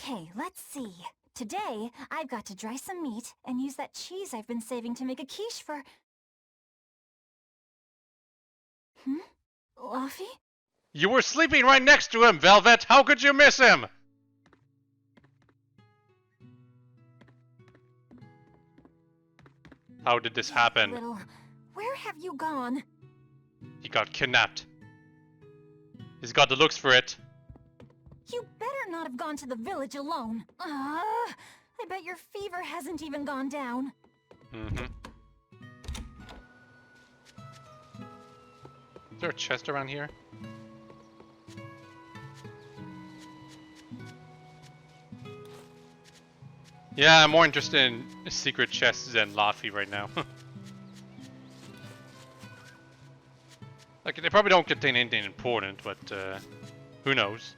Okay, let's see. Today, I've got to dry some meat and use that cheese I've been saving to make a quiche for... Luffy? You were sleeping right next to him, Velvet! How could you miss him? How did this happen? Where have you gone? He got kidnapped. He's got the looks for it. You better not have gone to the village alone. I bet your fever hasn't even gone down. Mm-hmm. Is there a chest around here? Yeah, I'm more interested in secret chests than Luffy right now. Like, they probably don't contain anything important, but who knows?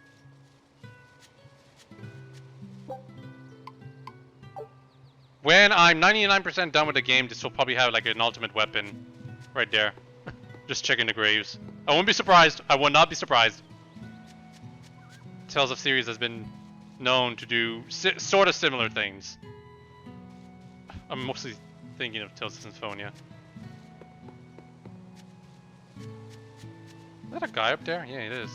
When I'm 99% done with the game, this will probably have like an ultimate weapon right there. Just checking the graves. I won't be surprised. I will not be surprised. Tales of Series has been known to do sort of similar things. I'm mostly thinking of Tales of Symphonia. Is that a guy up there? Yeah, it is.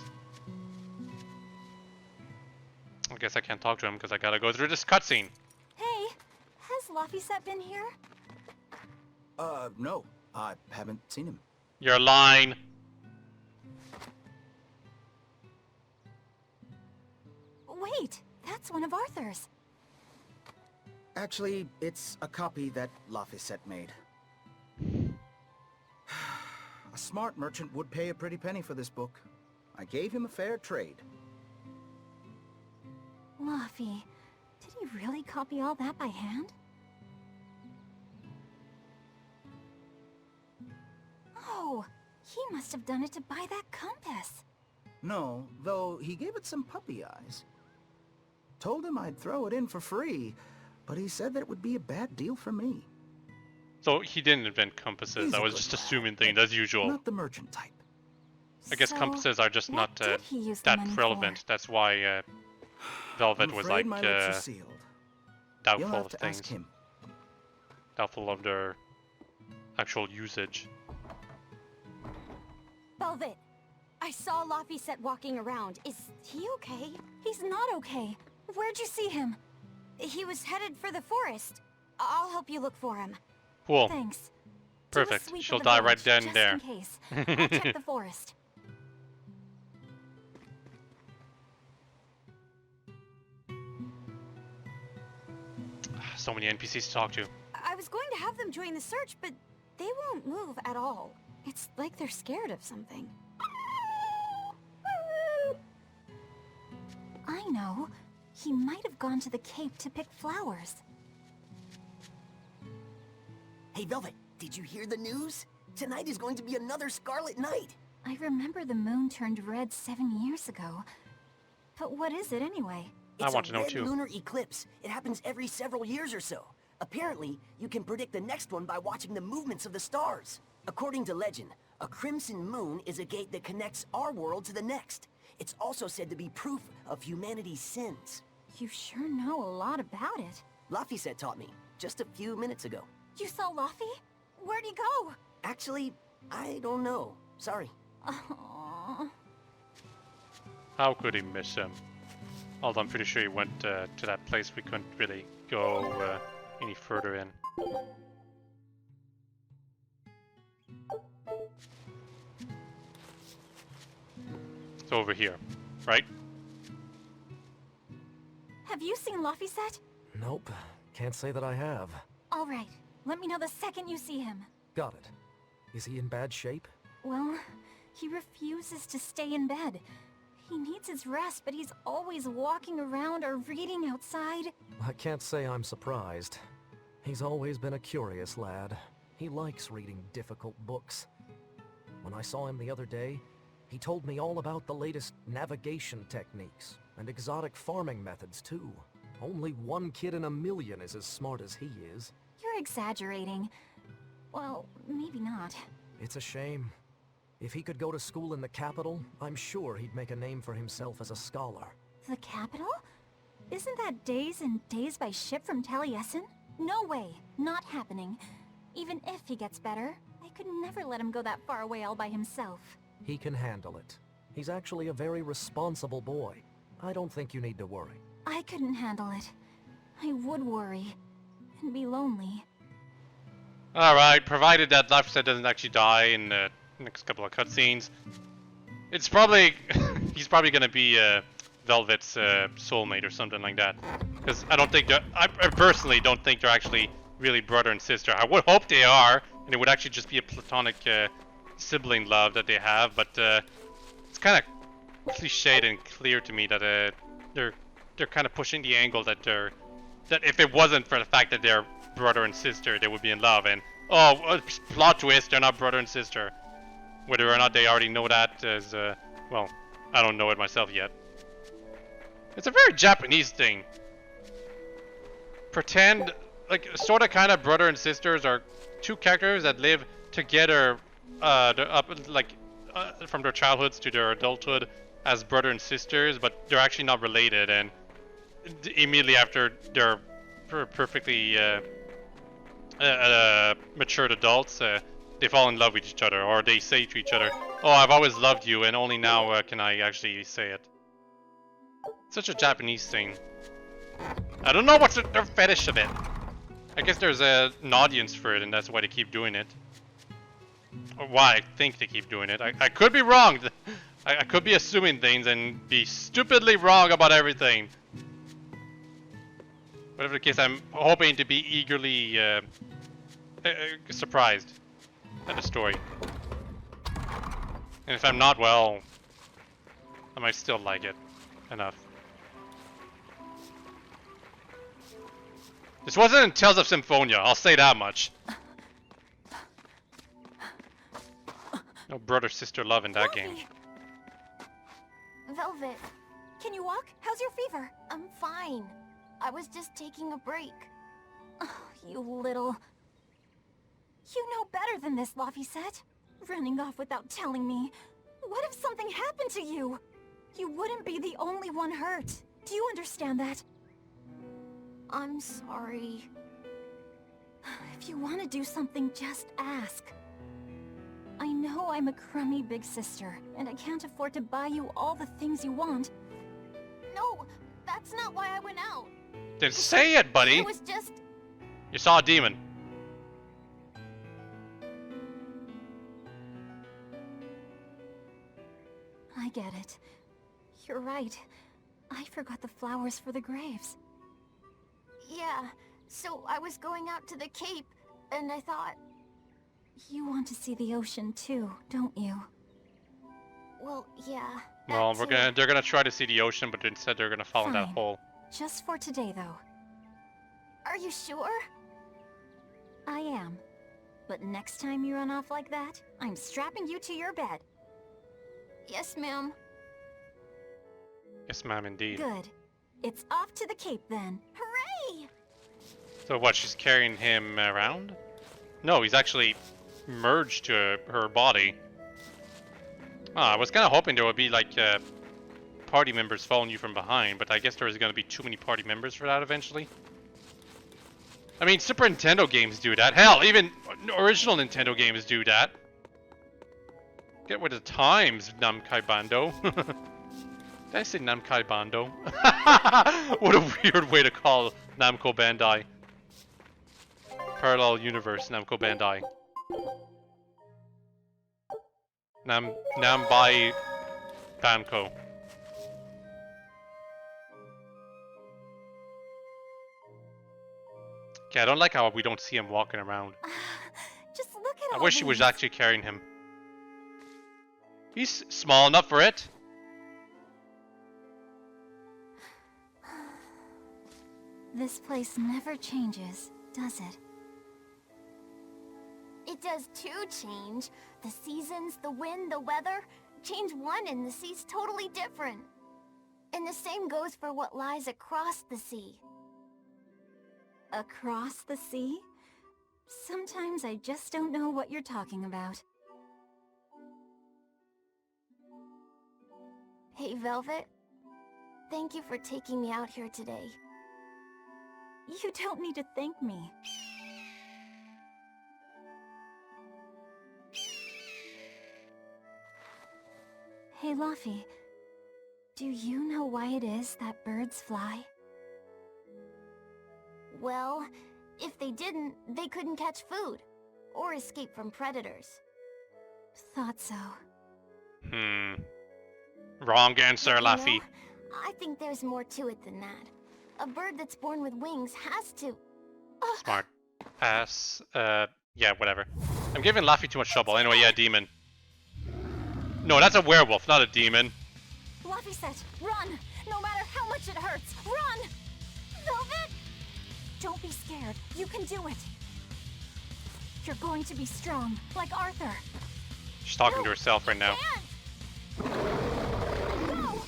I guess I can't talk to him because I gotta go through this cutscene. Hey, has Laphicet been here? No. I haven't seen him. You're lying. Wait, that's one of Arthur's. Actually, it's a copy that Laphicet made. A smart merchant would pay a pretty penny for this book. I gave him a fair trade. Laffy, did he really copy all that by hand? Oh, he must have done it to buy that compass. No, though he gave it some puppy eyes. Told him I'd throw it in for free, but he said that it would be a bad deal for me. So he didn't invent compasses. I was just assuming things as usual. Not the merchant type. I guess compasses are just not that relevant. That's why Velvet was like doubtful of things. Doubtful of their actual usage. Velvet, I saw Laphicet walking around. Is he okay? He's not okay. Where'd you see him? He was headed for the forest. I'll help you look for him. Cool. Thanks. Perfect. She'll die right then and there. Just in case. I'll check the forest. So many NPCs to talk to. I was going to have them join the search, but they won't move at all. It's like they're scared of something. I know. He might have gone to the Cape to pick flowers. Hey, Velvet, did you hear the news? Tonight is going to be another Scarlet Night. I remember the moon turned red 7 years ago. But what is it anyway? I want to know too. It's a red lunar eclipse. It happens every several years or so. Apparently, you can predict the next one by watching the movements of the stars. According to legend, a crimson moon is a gate that connects our world to the next. It's also said to be proof of humanity's sins. You sure know a lot about it. Laphicet taught me, just a few minutes ago. You saw Laffy? Where'd he go? Actually, I don't know. Sorry. Aww. How could he miss him? Although I'm pretty sure he went to that place we couldn't really go any further in. It's over here, right? Have you seen Laphicet? Nope. Can't say that I have. All right. Let me know the second you see him. Got it. Is he in bad shape? Well, he refuses to stay in bed. He needs his rest, but he's always walking around or reading outside. I can't say I'm surprised. He's always been a curious lad. He likes reading difficult books. When I saw him the other day, he told me all about the latest navigation techniques and exotic farming methods too. Only one kid in a million is as smart as he is. You're exaggerating. Well, maybe not. It's a shame. If he could go to school in the capital, I'm sure he'd make a name for himself as a scholar. The capital? Isn't that days and days by ship from Taliesin? No way. Not happening. Even if he gets better, I could never let him go that far away all by himself. He can handle it. He's actually a very responsible boy. I don't think you need to worry. I couldn't handle it. I would worry. And be lonely. Alright, provided that Laphset doesn't actually die in the next couple of cutscenes. It's probably... he's probably gonna be Velvet's soulmate or something like that. Because I don't think they're... I personally don't think they're actually really brother and sister. I would hope they are, and it would actually just be a platonic sibling love that they have, but it's kind of cliched and clear to me that they're kind of pushing the angle that that if it wasn't for the fact that they're brother and sister, they would be in love, and oh, plot twist, they're not brother and sister. Whether or not they already know that is, well, I don't know it myself yet. It's a very Japanese thing. Pretend, like, sort of kind of brother and sisters are two characters that live together, from their childhoods to their adulthood as brother and sisters, but they're actually not related, and immediately after they're perfectly matured adults, they fall in love with each other, or they say to each other, "Oh, I've always loved you, and only now can I actually say it." Such a Japanese thing. I don't know what's their fetish of it. I guess there's an audience for it, and that's why they keep doing it. Or why I think they keep doing it. I could be wrong. I could be assuming things and be stupidly wrong about everything. Whatever the case, I'm hoping to be eagerly surprised at the story. And if I'm not, well, I might still like it enough. This wasn't in Tales of Symphonia, I'll say that much. No brother-sister love in that game. Velvet, can you walk? How's your fever? I'm fine. I was just taking a break. Oh, you little... You know better than this, Laphset. Running off without telling me. What if something happened to you? You wouldn't be the only one hurt. Do you understand that? I'm sorry. If you want to do something, just ask. I know I'm a crummy big sister, and I can't afford to buy you all the things you want. No, that's not why I went out. Then say it, buddy! It was just... You saw a demon. I get it. You're right. I forgot the flowers for the graves. Yeah, so I was going out to the Cape, and I thought... You want to see the ocean too, don't you? Well, yeah. Well, they're gonna try to see the ocean, but instead they're gonna fall in that Fine. hole. Just for today, though. Are you sure? I am. But next time you run off like that, I'm strapping you to your bed. Yes, ma'am. Yes, ma'am, indeed. Good. It's off to the Cape then. Hooray! So what, she's carrying him around? No, he's actually merged to her body. I was kind of hoping there would be like party members following you from behind, but I guess there is going to be too many party members for that eventually. I mean, Super Nintendo games do that. Hell, even original Nintendo games do that. Get with the times, Namkai Bando. Did I say Namkai Bando? What a weird way to call Namco Bandai. Parallel universe, Namco Bandai. Nambai Banco. Okay, I don't like how we don't see him walking around. Just look at I all wish he was these. actually carrying him. He's small enough for it. This place never changes, does it? It does too change. The seasons, the wind, the weather. Change one and the sea's totally different. And the same goes for what lies across the sea. Across the sea? Sometimes I just don't know what you're talking about. Hey, Velvet. Thank you for taking me out here today. You don't need to thank me. Hey, Luffy. Do you know why it is that birds fly? Well, if they didn't, they couldn't catch food. Or escape from predators. Thought so. Wrong answer, You know, Laffy. I think there's more to it than that. A bird that's born with wings has to... Smart ass. Yeah, whatever. I'm giving Laffy too much trouble. Anyway, yeah, demon. No, that's a werewolf, not a demon. Luffy said, run! No matter how much it hurts, run! Velvet! Don't be scared. You can do it. You're going to be strong, like Arthur. She's talking to herself right now. Go!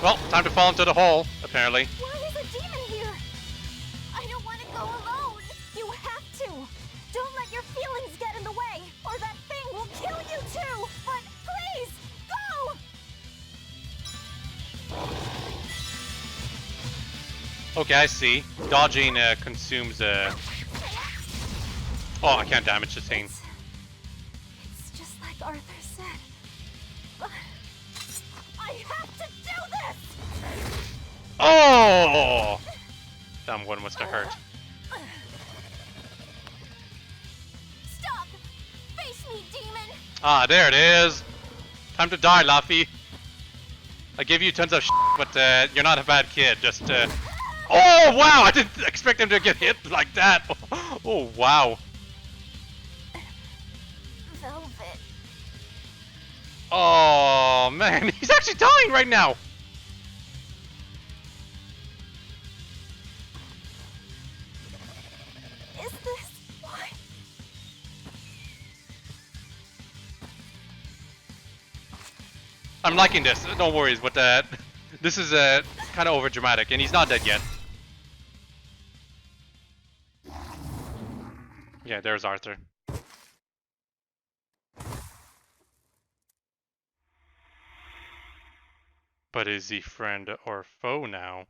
Well, time to fall into the hole, apparently. Why is a demon here? I don't want to go alone. You have to. Don't let your feelings get in the way, or that thing will kill you too. But please, go! Okay, I see. Dodging consumes Oh, I can't damage the thing. It's just like Arthur said. But I have to do this! Oh! That one must have hurt. Stop! Face me, demon! Ah, there it is. Time to die, Laffy. I give you tons of but you're not a bad kid. Just Oh wow! I didn't expect him to get hit like that. Oh wow. Velvet. Oh man, he's actually dying right now. Is this why? I'm liking this. No worries, but this is kind of over dramatic, and he's not dead yet. Yeah, there's Arthur. But is he friend or foe now?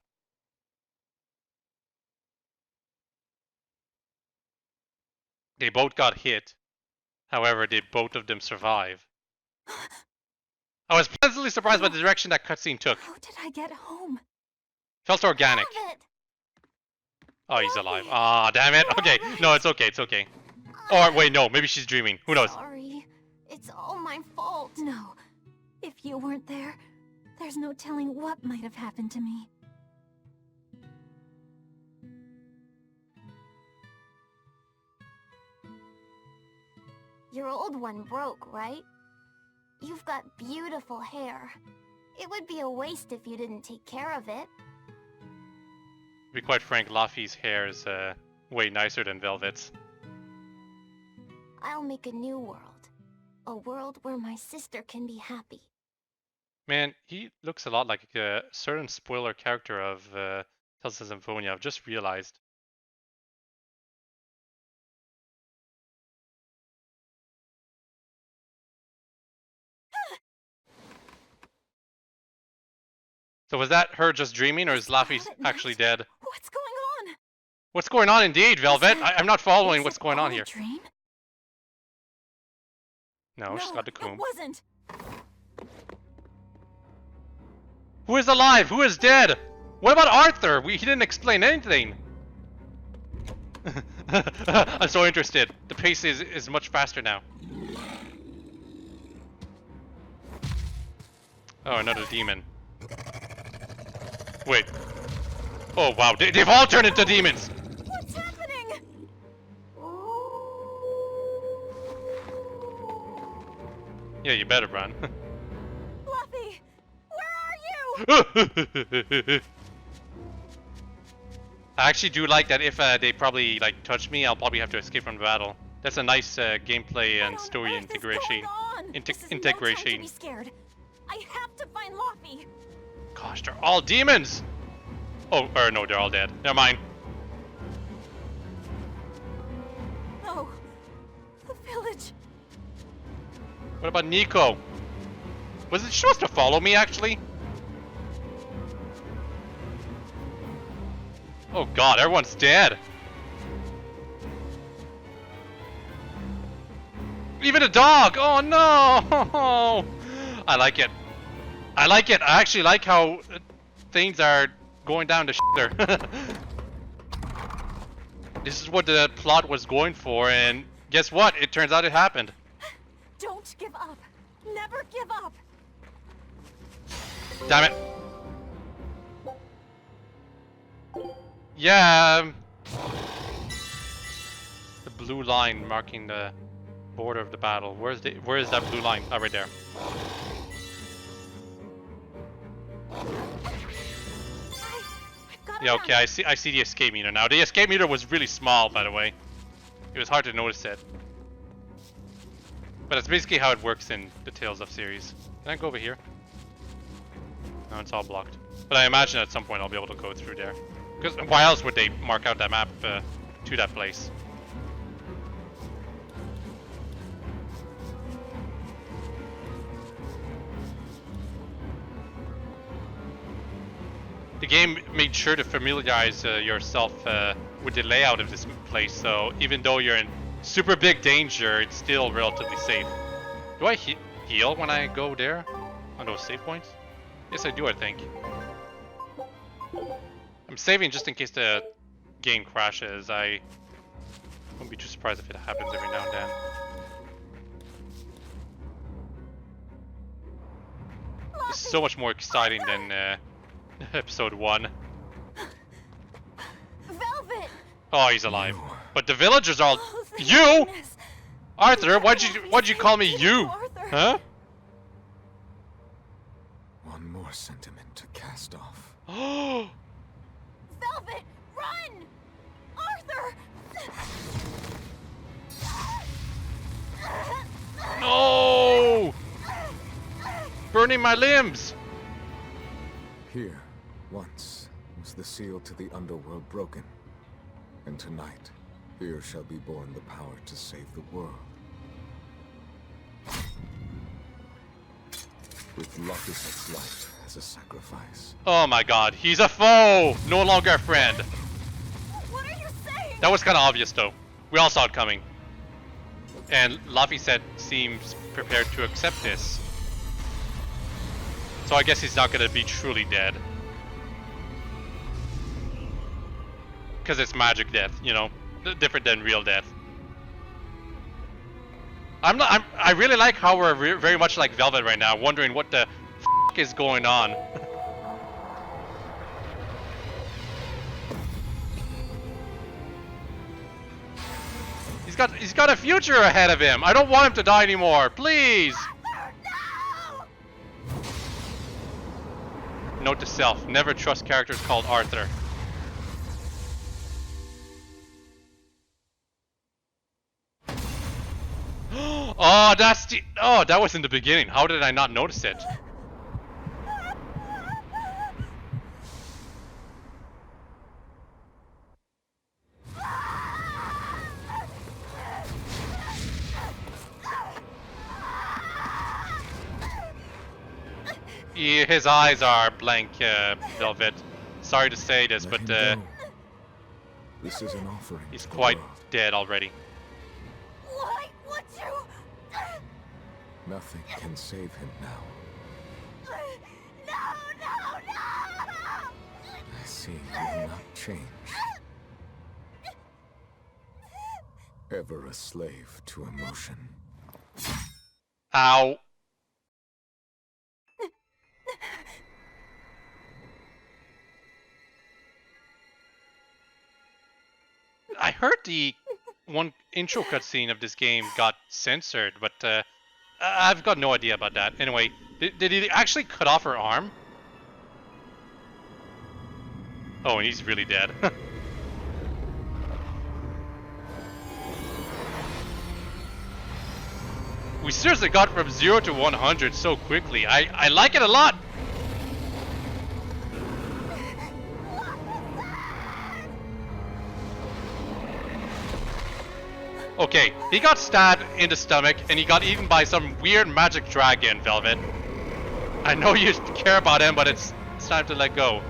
They both got hit. However, both of them survive. I was pleasantly surprised by the direction that cutscene took. How did I get home? Felt organic. Velvet! Oh, he's alive. Ah, damn it. Okay, no, it's okay, it's okay. Or wait, no, maybe she's dreaming. Who knows? Sorry. It's all my fault. No. If you weren't there, there's no telling what might have happened to me. Your old one broke, right? You've got beautiful hair. It would be a waste if you didn't take care of it. To be quite frank, Laffy's hair is way nicer than Velvet's. I'll make a new world. A world where my sister can be happy. Man, he looks a lot like a certain spoiler character of Tales of Symphonia. I've just realized. So was that her just dreaming, or is Laffy actually dead? What's going on? What's going on indeed, Velvet? that- I'm not following Was what's it going all on a here. Dream? No, she's got the comb. It wasn't. Who is alive? Who is dead? What about Arthur? He didn't explain anything. I'm so interested. The pace is much faster now. Oh, another demon. Wait. Oh wow, they've all turned into demons. What's happening? Yeah, you better run. Fluffy, where are you? I actually do like that if they probably like touch me, I'll probably have to escape from the battle. That's a nice gameplay and What on story earth is integration. going on? This is no time to Integration. be scared. I have to find Luffy. Gosh, they're all demons! Oh, or no, they're all dead. Never mind. No, the village. What about Nico? Was it supposed to follow me, actually? Oh god, everyone's dead. Even a dog! Oh no! I like it. I like it. I actually like how things are going down the shitter. This is what the plot was going for, and guess what? It turns out it happened. Don't give up. Never give up. Damn it. Yeah. The blue line marking the border of the battle. Where is that blue line? Oh, right there. I've got Yeah, it okay, I see the escape meter now. The escape meter was really small, by the way. It was hard to notice it. But that's basically how it works in the Tales of series. Can I go over here? No, it's all blocked. But I imagine at some point I'll be able to go through there. Because why else would they mark out that map to that place? The game made sure to familiarize yourself with the layout of this place, so even though you're in super big danger, it's still relatively safe. Do I heal when I go there? On those save points? Yes, I do, I think. I'm saving just in case the game crashes. I wouldn't be too surprised if it happens every now and then. It's so much more exciting than episode 1. Velvet! Oh, he's alive. But the villagers are all... Oh, thank You? goodness. Arthur, why'd you call me you? Arthur. Huh? One more sentiment to cast off. Oh, Velvet, run! Arthur! no! Burning my limbs! Here, once, was the seal to the underworld broken. And tonight, here shall be born the power to save the world. With Laphicet's life as a sacrifice. Oh my god, he's a foe! No longer a friend. What are you saying? That was kind of obvious though. We all saw it coming. And Laphicet seems prepared to accept this. So I guess he's not gonna be truly dead. Because it's magic death, you know, different than real death. I really like how we're very much like Velvet right now, wondering what the f is going on. He's got a future ahead of him. I don't want him to die anymore, please. Note to self: never trust characters called Arthur. Oh, that's the... Oh, that was in the beginning. How did I not notice it? His eyes are blank, Velvet. Sorry to say this, Let but him go. This is an offering. he's to the quite world. dead already. Why would you? Nothing can save him now. No, no, no! I see you will not change. Ever a slave to emotion. Ow. I heard the one intro cutscene of this game got censored, but I've got no idea about that. Anyway, did he actually cut off her arm? Oh, and he's really dead. We seriously got from 0 to 100 so quickly. I like it a lot. Okay, he got stabbed in the stomach and he got eaten by some weird magic dragon, Velvet. I know you care about him, but it's time to let go.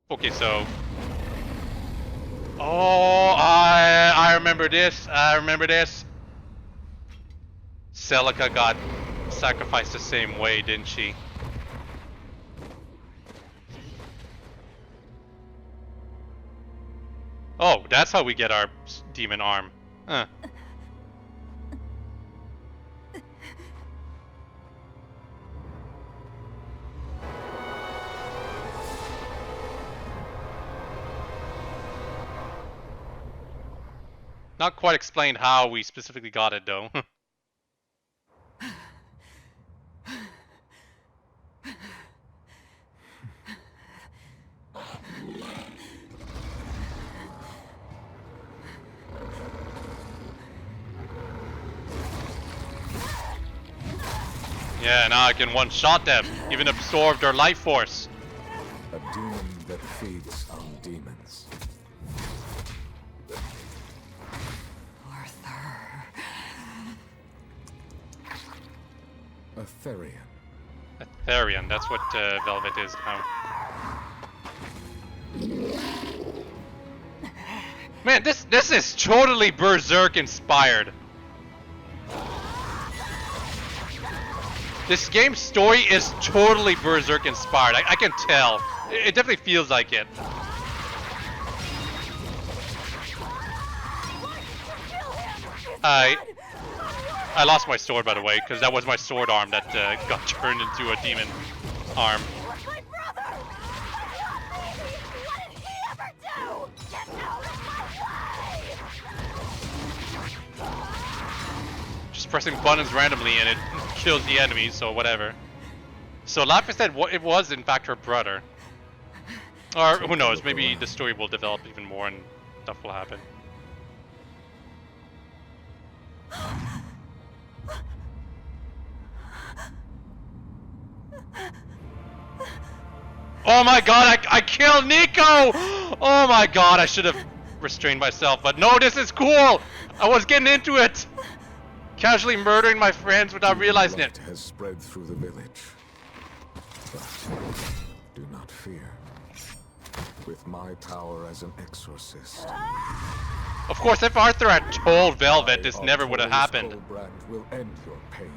Okay, so... Oh, I remember this. I remember this. Celica got sacrificed the same way, didn't she? Oh, that's how we get our demon arm. Huh. Not quite explained how we specifically got it, though. Yeah, now I can one-shot them, even absorb their life force. A demon that feeds on demons. Arthur. A Therian. A Therian, that's what Velvet is now. Man, this is totally Berserk inspired. This game's story is totally Berserk inspired. I can tell. It definitely feels like it. I lost my sword, by the way, because that was my sword arm that got turned into a demon arm. My brother! What did he ever do? Get out of my way! Just pressing buttons randomly and it kills the enemy, so whatever. So Lapis said it was in fact her brother. Or who knows, maybe the story will develop even more and stuff will happen. Oh my god, I killed Nico! Oh my god, I should have restrained myself, but no, this is cool! I was getting into it! Casually murdering my friends without realizing it. Light has spread through the village. But do not fear. With my power as an exorcist, Of course, if Arthur had told Velvet, this never would have happened. Brand will end your pain.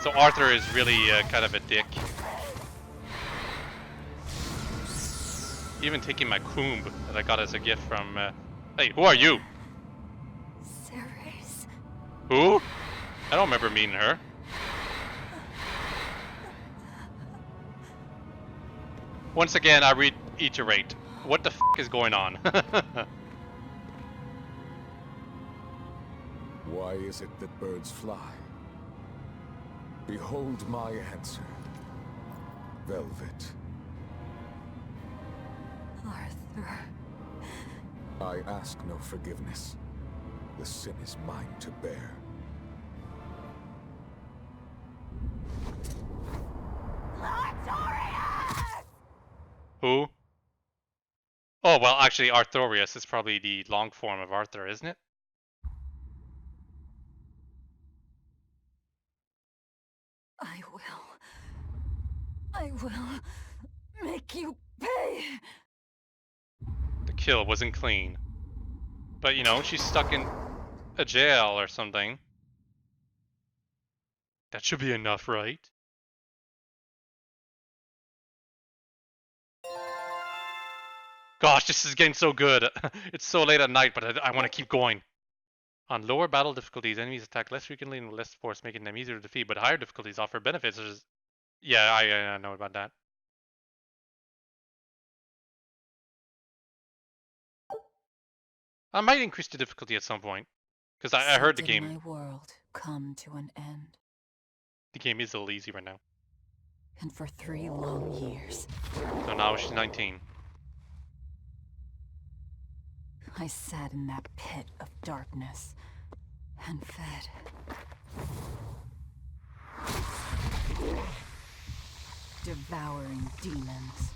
So Arthur is really kind of a dick. Even taking my comb that I got as a gift from... Hey, who are you? Ceres. Who? I don't remember meeting her. Once again, I reiterate. What the f*** is going on? Why is it that birds fly? Behold my answer. Velvet. Arthur. I ask no forgiveness. The sin is mine to bear. Who? Oh, well, actually, Arthurius is probably the long form of Arthur, isn't it? I will make you pay. The kill wasn't clean. But, you know, she's stuck in a jail or something. That should be enough, right? Gosh, this is getting so good. It's so late at night, but I want to keep going. On lower battle difficulties, enemies attack less frequently and with less force, making them easier to defeat, but higher difficulties offer benefits. Yeah, I know about that. I might increase the difficulty at some point, because I heard the game. My world come to an end. The game is a little easy right now. And for 3 long years, So now she's 19. I sat in that pit of darkness and fed. Devouring demons.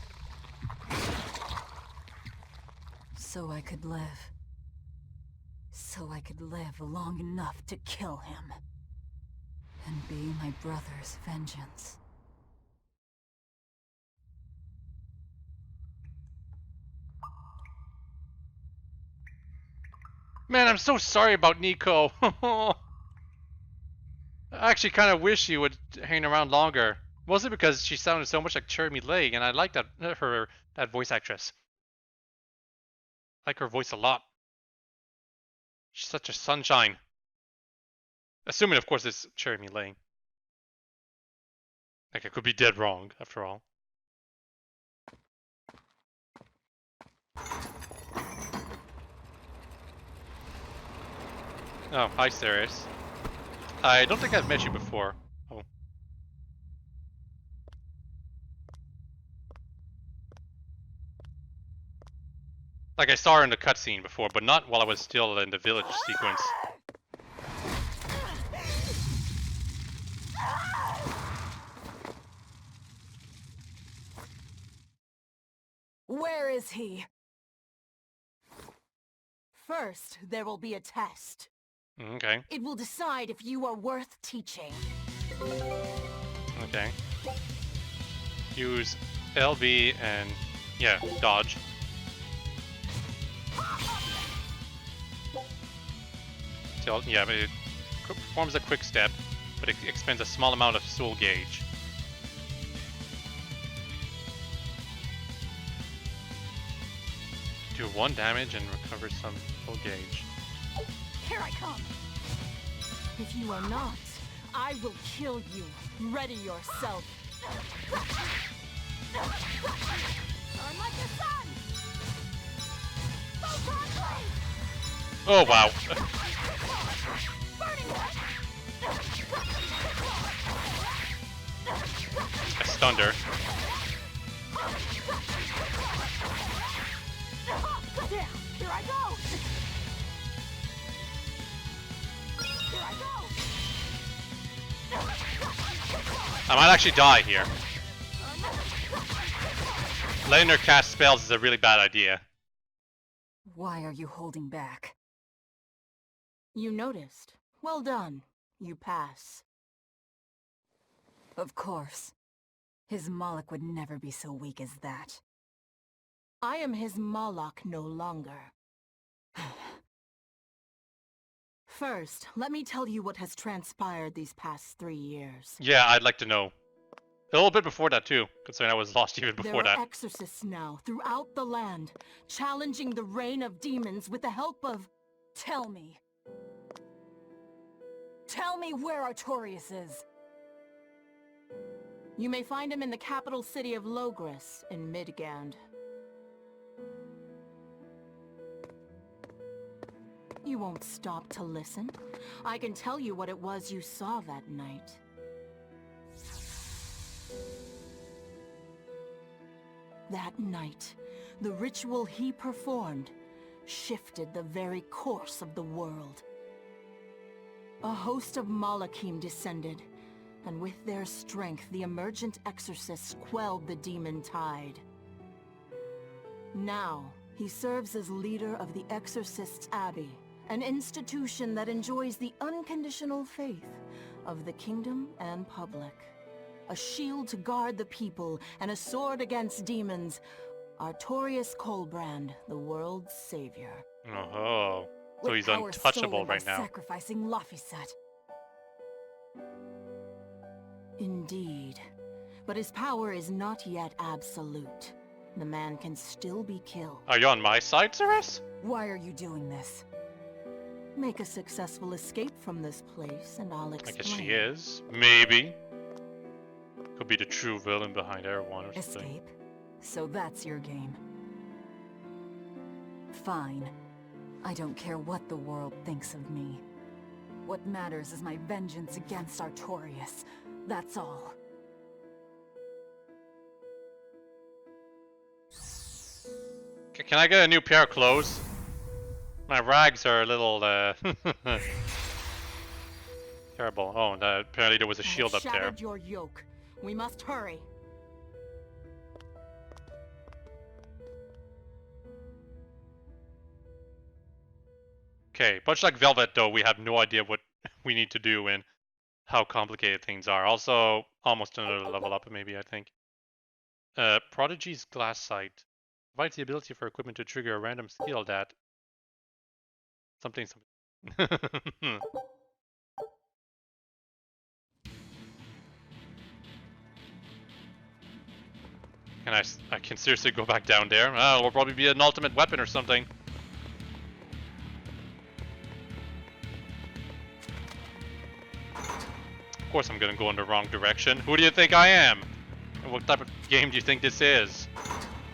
So I could live. So I could live long enough to kill him. And be my brother's vengeance. Man, I'm so sorry about Nico. I actually kind of wish she would hang around longer. Mostly because she sounded so much like Cherry Lake, and I like that voice actress. I like her voice a lot. She's such a sunshine. Assuming, of course, it's Cherry Lake. Like, I could be dead wrong, after all. Oh, hi, Ceres. I don't think I've met you before. Oh. Like, I saw her in the cutscene before, but not while I was still in the village sequence. Where is he? First, there will be a test. Okay. It will decide if you are worth teaching. Okay. Use LB and, yeah, dodge. Yeah, but it performs a quick step, but it expends a small amount of soul gauge. Do 1 damage and recover some soul gauge. Here I come. If you are not, I will kill you. Ready yourself. Burn like the sun. Photon blade. Oh wow. Burning I stunned her. There, here I go. Here I go. I might actually die here. Letting her cast spells is a really bad idea. Why are you holding back? You noticed. Well done. You pass. Of course. His Moloch would never be so weak as that. I am his Moloch no longer. First, let me tell you what has transpired these past 3 years. Yeah, I'd like to know. A little bit before that too, considering I was lost even before There are that. exorcists now throughout the land, challenging the reign of demons with the help of... Tell me. Tell me where Artorias is. You may find him in the capital city of Logris in Midgand. You won't stop to listen. I can tell you what it was you saw that night. That night, the ritual he performed shifted the very course of the world. A host of Malachim descended, and with their strength, the emergent exorcists quelled the demon tide. Now, he serves as leader of the Exorcists' Abbey, an institution that enjoys the unconditional faith of the kingdom and public. A shield to guard the people and a sword against demons, Artorias Colbrand, the world's savior. Oh, so With he's power untouchable stolen by right now. Sacrificing Laphicet. Indeed. But his power is not yet absolute. The man can still be killed. Are you on my side, Ceres? Why are you doing this? Make a successful escape from this place, and I'll I explain. guess she is. Maybe. Could be the true villain behind everyone or something. Escape? So that's your game. Fine. I don't care what the world thinks of me. What matters is my vengeance against Artorias. That's all. Can I get a new pair of clothes? My rags are a little, terrible. Oh, and, apparently there was a shield up there. Shattered your yoke. We must hurry. Okay, much like Velvet though, we have no idea what we need to do and how complicated things are. Also, almost another level up maybe, I think. Prodigy's Glass Sight provides the ability for equipment to trigger a random skill that Something. I can seriously go back down there. Oh, it'll probably be an ultimate weapon or something. Of course I'm gonna go in the wrong direction. Who do you think I am? And what type of game do you think this is?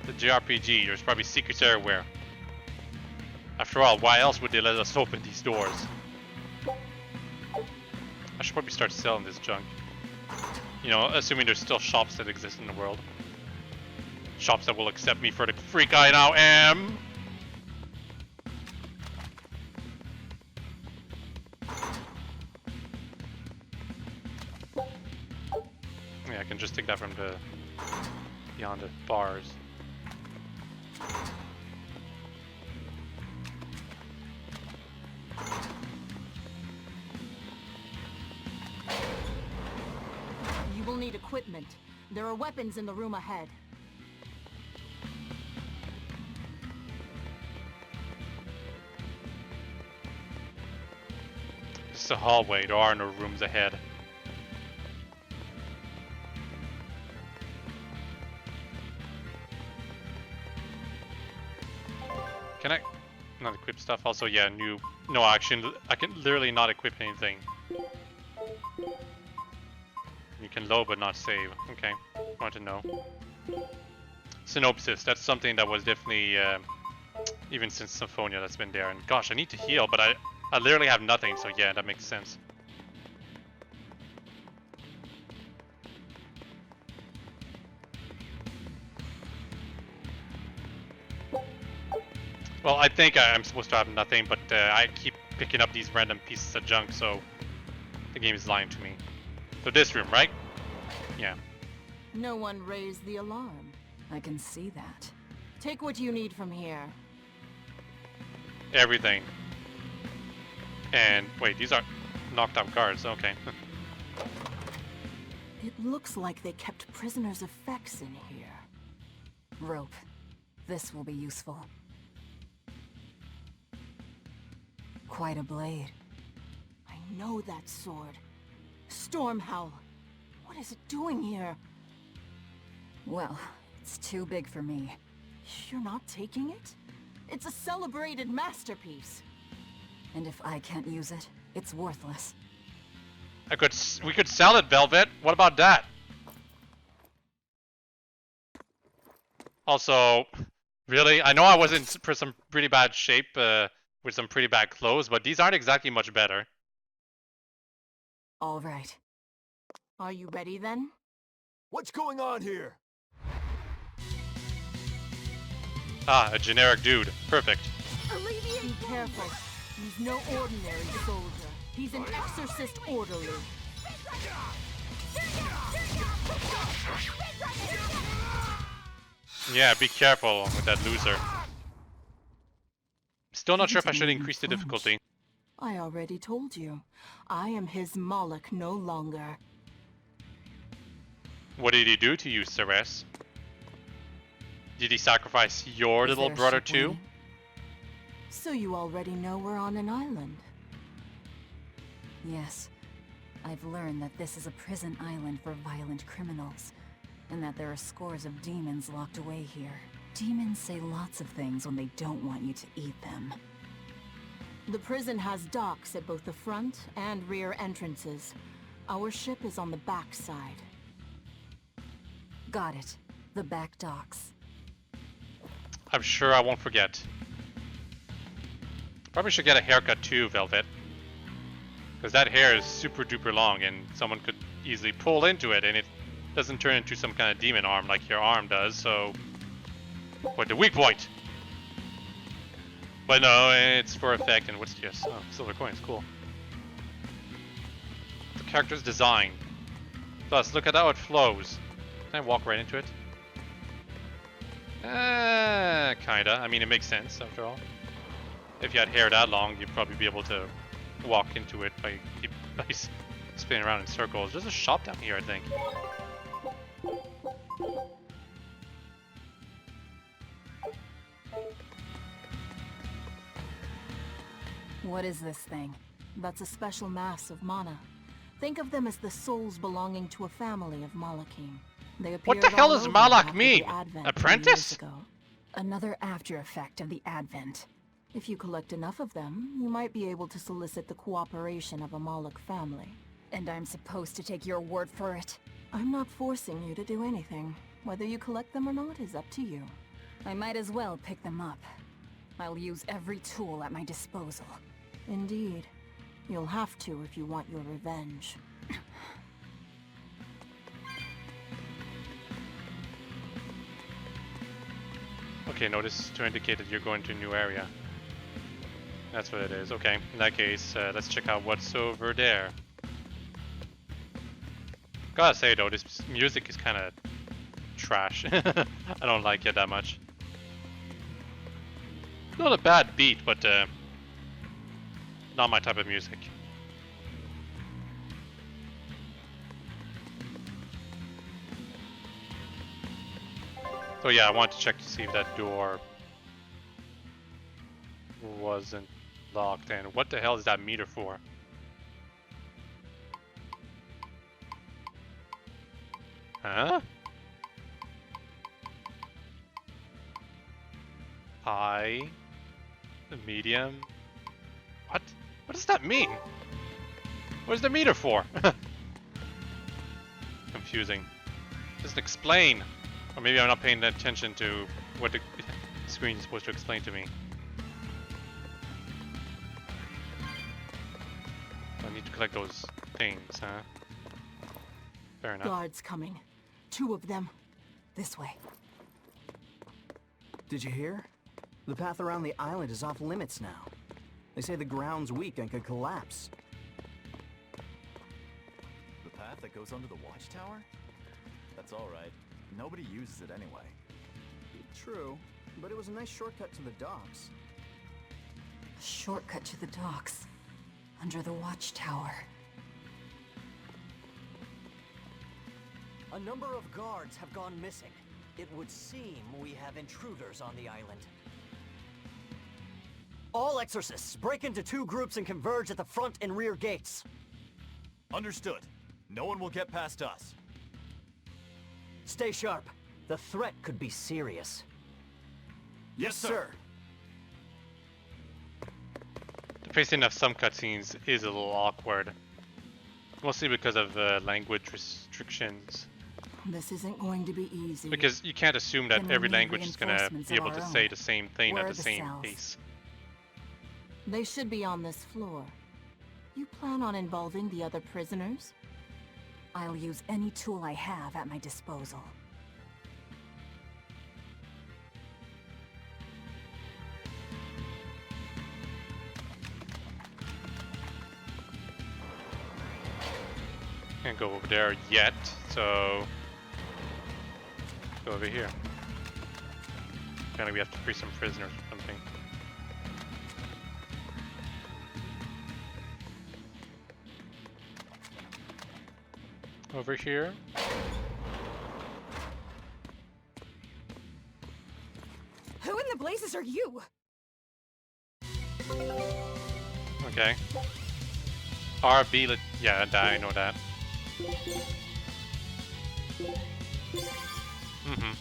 The JRPG. There's probably secrets everywhere. After all, why else would they let us open these doors? I should probably start selling this junk. You know, assuming there's still shops that exist in the world. Shops that will accept me for the freak I now am. Yeah, I can just take that from the beyond the bars. You will need equipment. There are weapons in the room ahead. It's a hallway. There are no rooms ahead. Can I not equip stuff? Also, yeah, new. No action. I can literally not equip anything. You can load but not save. Okay, want to know. Synopsis. That's something that was definitely even since Symphonia that's been there. And gosh, I need to heal, but I literally have nothing. So yeah, that makes sense. Well, I think I'm supposed to have nothing, but I keep picking up these random pieces of junk, so the game is lying to me. So this room, right? Yeah. No one raised the alarm. I can see that. Take what you need from here. Everything. And wait, these are knocked out guards. Okay. It looks like they kept prisoners' effects in here. Rope. This will be useful. Quite a blade. I know that sword. Stormhowl. What is it doing here? Well, it's too big for me. You're not taking it? It's a celebrated masterpiece. And if I can't use it, it's worthless. We could sell it, Velvet. What about that? Also, really, I know I was in for some pretty bad shape with some pretty bad clothes, but these aren't exactly much better. All right. Are you ready then? What's going on here? Ah, a generic dude. Perfect. Be careful. He's no ordinary soldier. He's an exorcist orderly. Yeah, be careful with that loser. Still not sure if I should increase the difficulty. I already told you. I am his Moloch no longer. What did he do to you, Ceres? Did he sacrifice your little brother too? So you already know we're on an island. Yes. I've learned that this is a prison island for violent criminals, and that there are scores of demons locked away here. Demons say lots of things when they don't want you to eat them. The prison has docks at both the front and rear entrances. Our ship is on the back side. Got it. The back docks. I'm sure I won't forget. Probably should get a haircut too, Velvet. Because that hair is super duper long and someone could easily pull into it and it doesn't turn into some kind of demon arm like your arm does, so... What, the weak point! But no, it's for effect, and what's this? Oh, silver coins, cool. The character's design. Plus, look at how it flows. Can I walk right into it? Kinda. I mean, it makes sense, after all. If you had hair that long, you'd probably be able to walk into it by spinning around in circles. There's a shop down here, I think. What is this thing? That's a special mass of mana. Think of them as the souls belonging to a family of Malakim. They What the appeared hell all does over Malak after mean? the Advent 2 years Apprentice? ago. Another after effect of the Advent. If you collect enough of them, you might be able to solicit the cooperation of a Malak family. And I'm supposed to take your word for it? I'm not forcing you to do anything. Whether you collect them or not is up to you. I might as well pick them up. I'll use every tool at my disposal. Indeed. You'll have to if you want your revenge. Okay, notice to indicate that you're going to a new area. That's what it is. Okay, in that case, let's check out what's over there. Gotta say though, this music is kind of trash. I don't like it that much. Not a bad beat, but not my type of music. So yeah, I want to check to see if that door wasn't locked. And what the hell is that meter for? Huh? High? Medium? What? What does that mean? What is the meter for? Confusing. Doesn't explain. Or maybe I'm not paying attention to what the screen is supposed to explain to me. I need to collect those things, huh? Fair enough. Guards coming. 2 of them. This way. Did you hear? The path around the island is off limits now. They say the ground's weak and could collapse. The path that goes under the watchtower? That's alright. Nobody uses it anyway. True, but it was a nice shortcut to the docks. A shortcut to the docks. Under the watchtower. A number of guards have gone missing. It would seem we have intruders on the island. All exorcists, break into 2 groups and converge at the front and rear gates. Understood. No one will get past us. Stay sharp. The threat could be serious. Yes, sir. The pacing of some cutscenes is a little awkward. Mostly because of language restrictions. This isn't going to be easy. Because you can't assume that Can we every need language is gonna reinforcements be of able our to own? say the same thing Where at are the the same cells? pace. They should be on this floor. You plan on involving the other prisoners? I'll use any tool I have at my disposal. Can't go over there yet, so go over here. Apparently we have to free some prisoners or something. Over here. Who in the blazes are you? Okay. RB, yeah, I know that. Mm-hmm.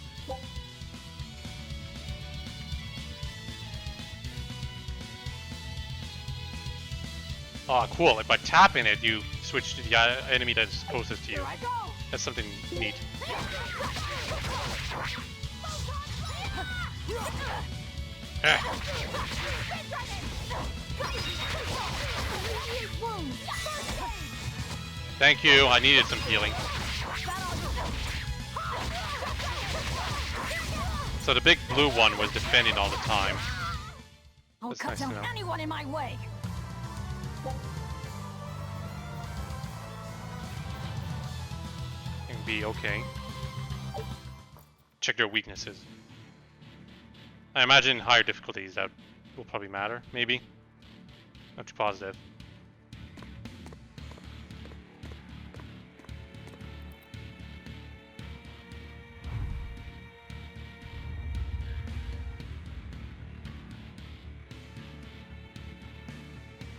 Oh, cool. Like by tapping it, you switch to the enemy that's closest to you. That's something neat. Eh. Thank you. I needed some healing. So the big blue one was defending all the time. I'll That's cut nice to down know. anyone in my way. Can be okay. Check their weaknesses. I imagine higher difficulties that will probably matter, maybe. Not too positive.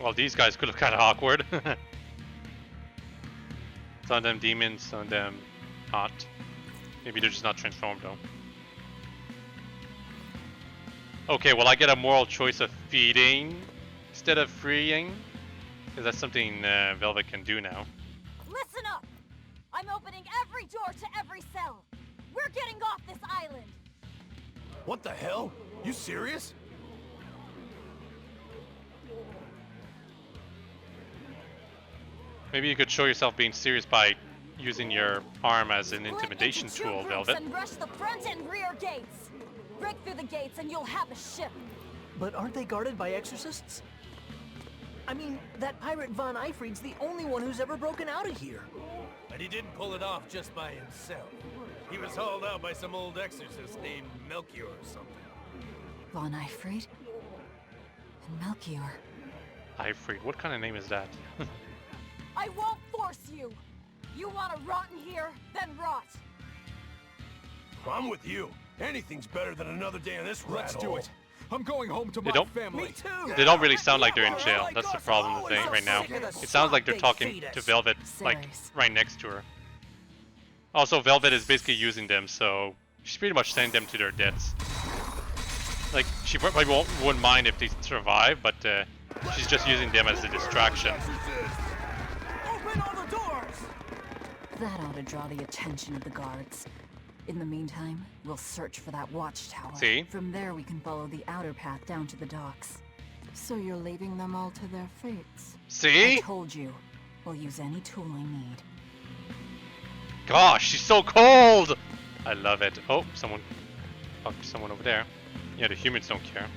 Well, these guys could look kind of awkward. Some of them demons, some of them not. Maybe they're just not transformed though. Okay, well I get a moral choice of feeding instead of freeing. Because that's something Velvet can do now. Listen up! I'm opening every door to every cell. We're getting off this island. What the hell? You serious? Maybe you could show yourself being serious by using your arm as an intimidation Split into tool, two groups Velvet. and rush the front and rear gates. Break through the gates and you'll have a ship. But aren't they guarded by exorcists? I mean, that pirate Von Eyfried's the only one who's ever broken out of here. And he didn't pull it off just by himself. He was hauled out by some old exorcist named Melchior or something. Von Eyfried? And Melchior. Eyfried, what kind of name is that? I won't force you! You want to rot in here? Then rot! I'm with you. Anything's better than another day in this Let's rat do hole. it. I'm going home to They my don't- family. Me too! They don't really sound like they're in jail. That's the problem with right now. It sounds like they're talking to Velvet, like, Serious. right next to her. Also, Velvet is basically using them, so she's pretty much sending them to their deaths. Like, she probably wouldn't mind if they survive, but she's just using them as a distraction. Open all the doors! That ought to draw the attention of the guards. In the meantime, we'll search for that watchtower. See? From there, we can follow the outer path down to the docks. So you're leaving them all to their fates. I See? told you. We'll use any tool I need. Gosh, she's so cold! I love it. Oh, someone over there. Yeah, the humans don't care.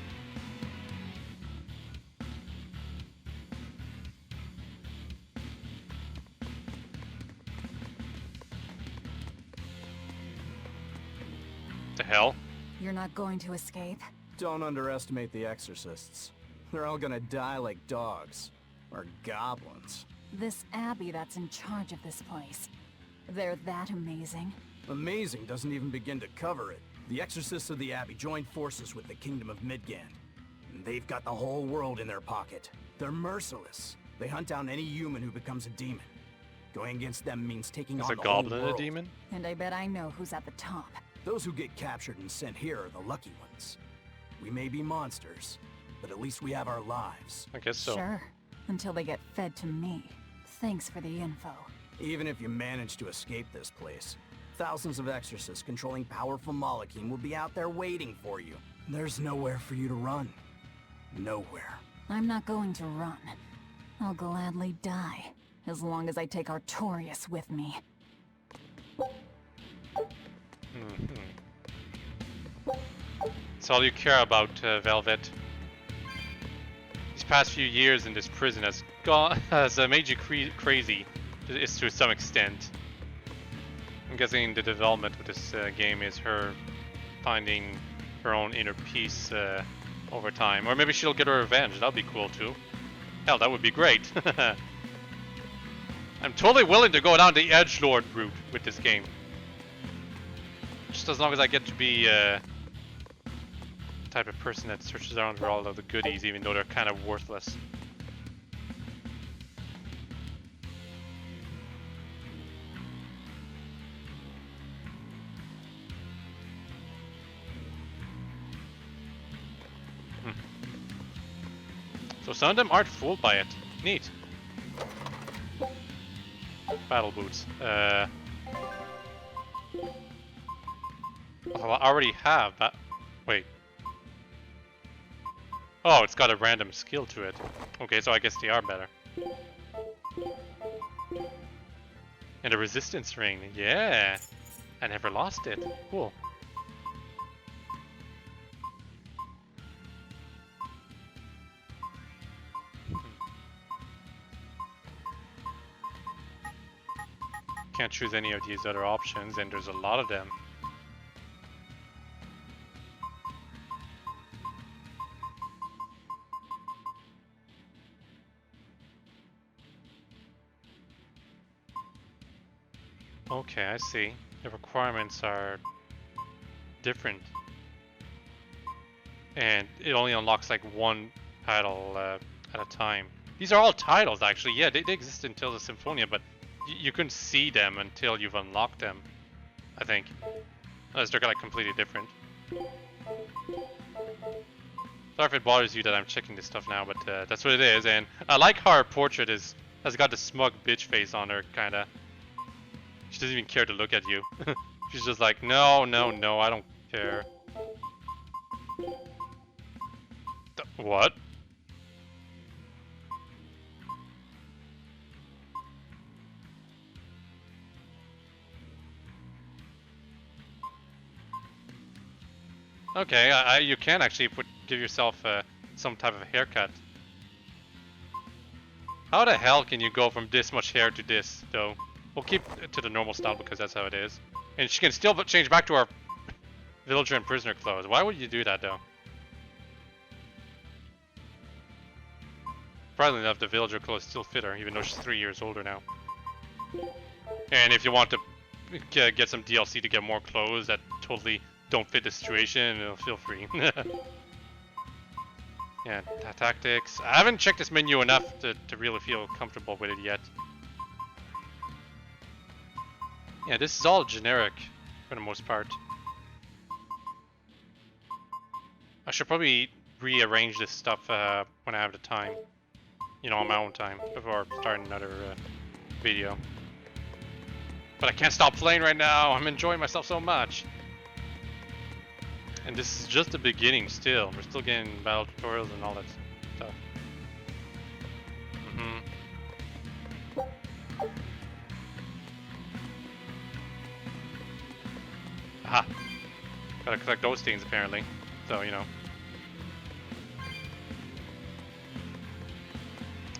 The hell? You're not going to escape? Don't underestimate the exorcists. They're all gonna die like dogs. Or goblins. This Abbey that's in charge of this place. They're that amazing. Amazing doesn't even begin to cover it. The exorcists of the Abbey joined forces with the Kingdom of Midgand. And they've got the whole world in their pocket. They're merciless. They hunt down any human who becomes a demon. Going against them means taking Is on a the whole goblin a world. demon? And I bet I know who's at the top. Those who get captured and sent here are the lucky ones. We may be monsters, but at least we have our lives. I guess so. Sure. Until they get fed to me. Thanks for the info. Even if you manage to escape this place, thousands of exorcists controlling powerful Malachim will be out there waiting for you. There's nowhere for you to run. Nowhere. I'm not going to run. I'll gladly die. As long as I take Artorias with me. It's all you care about, Velvet. These past few years in this prison has made you crazy, is to some extent. I'm guessing the development with this game is her finding her own inner peace over time. Or maybe she'll get her revenge, that'd be cool too. Hell, that would be great. I'm totally willing to go down the edgelord route with this game. Just as long as I get to be the type of person that searches around for all of the goodies, even though they're kind of worthless. So some of them aren't fooled by it. Neat. Battle boots. Oh, I already have that. Wait. Oh, it's got a random skill to it. Okay, so I guess they are better. And a resistance ring. Yeah. I never lost it. Cool. Can't choose any of these other options, and there's a lot of them. Okay, I see. The requirements are different. And it only unlocks like one paddle at a time. These are all titles, actually. Yeah, they exist until the Symphonia, but you couldn't see them until you've unlocked them, I think. Unless they're like completely different. Sorry if it bothers you that I'm checking this stuff now, but that's what it is. And I like how her portrait has got the smug bitch face on her, kinda. She doesn't even care to look at you. She's just like, no, no, no, I don't care. What? Okay, you can actually give yourself some type of haircut. How the hell can you go from this much hair to this, though? We'll keep it to the normal style because that's how it is. And she can still change back to our villager and prisoner clothes. Why would you do that, though? Surprisingly enough, the villager clothes still fit her, even though she's 3 years older now. And if you want to get some DLC to get more clothes that totally don't fit the situation, feel free. Yeah, tactics. I haven't checked this menu enough to really feel comfortable with it yet. Yeah, this is all generic for the most part. I should probably rearrange this stuff when I have the time. You know, on my own time, before starting another video. But I can't stop playing right now. I'm enjoying myself so much. And this is just the beginning still. We're still getting battle tutorials and all that stuff. Aha! Gotta collect those things apparently. So, you know.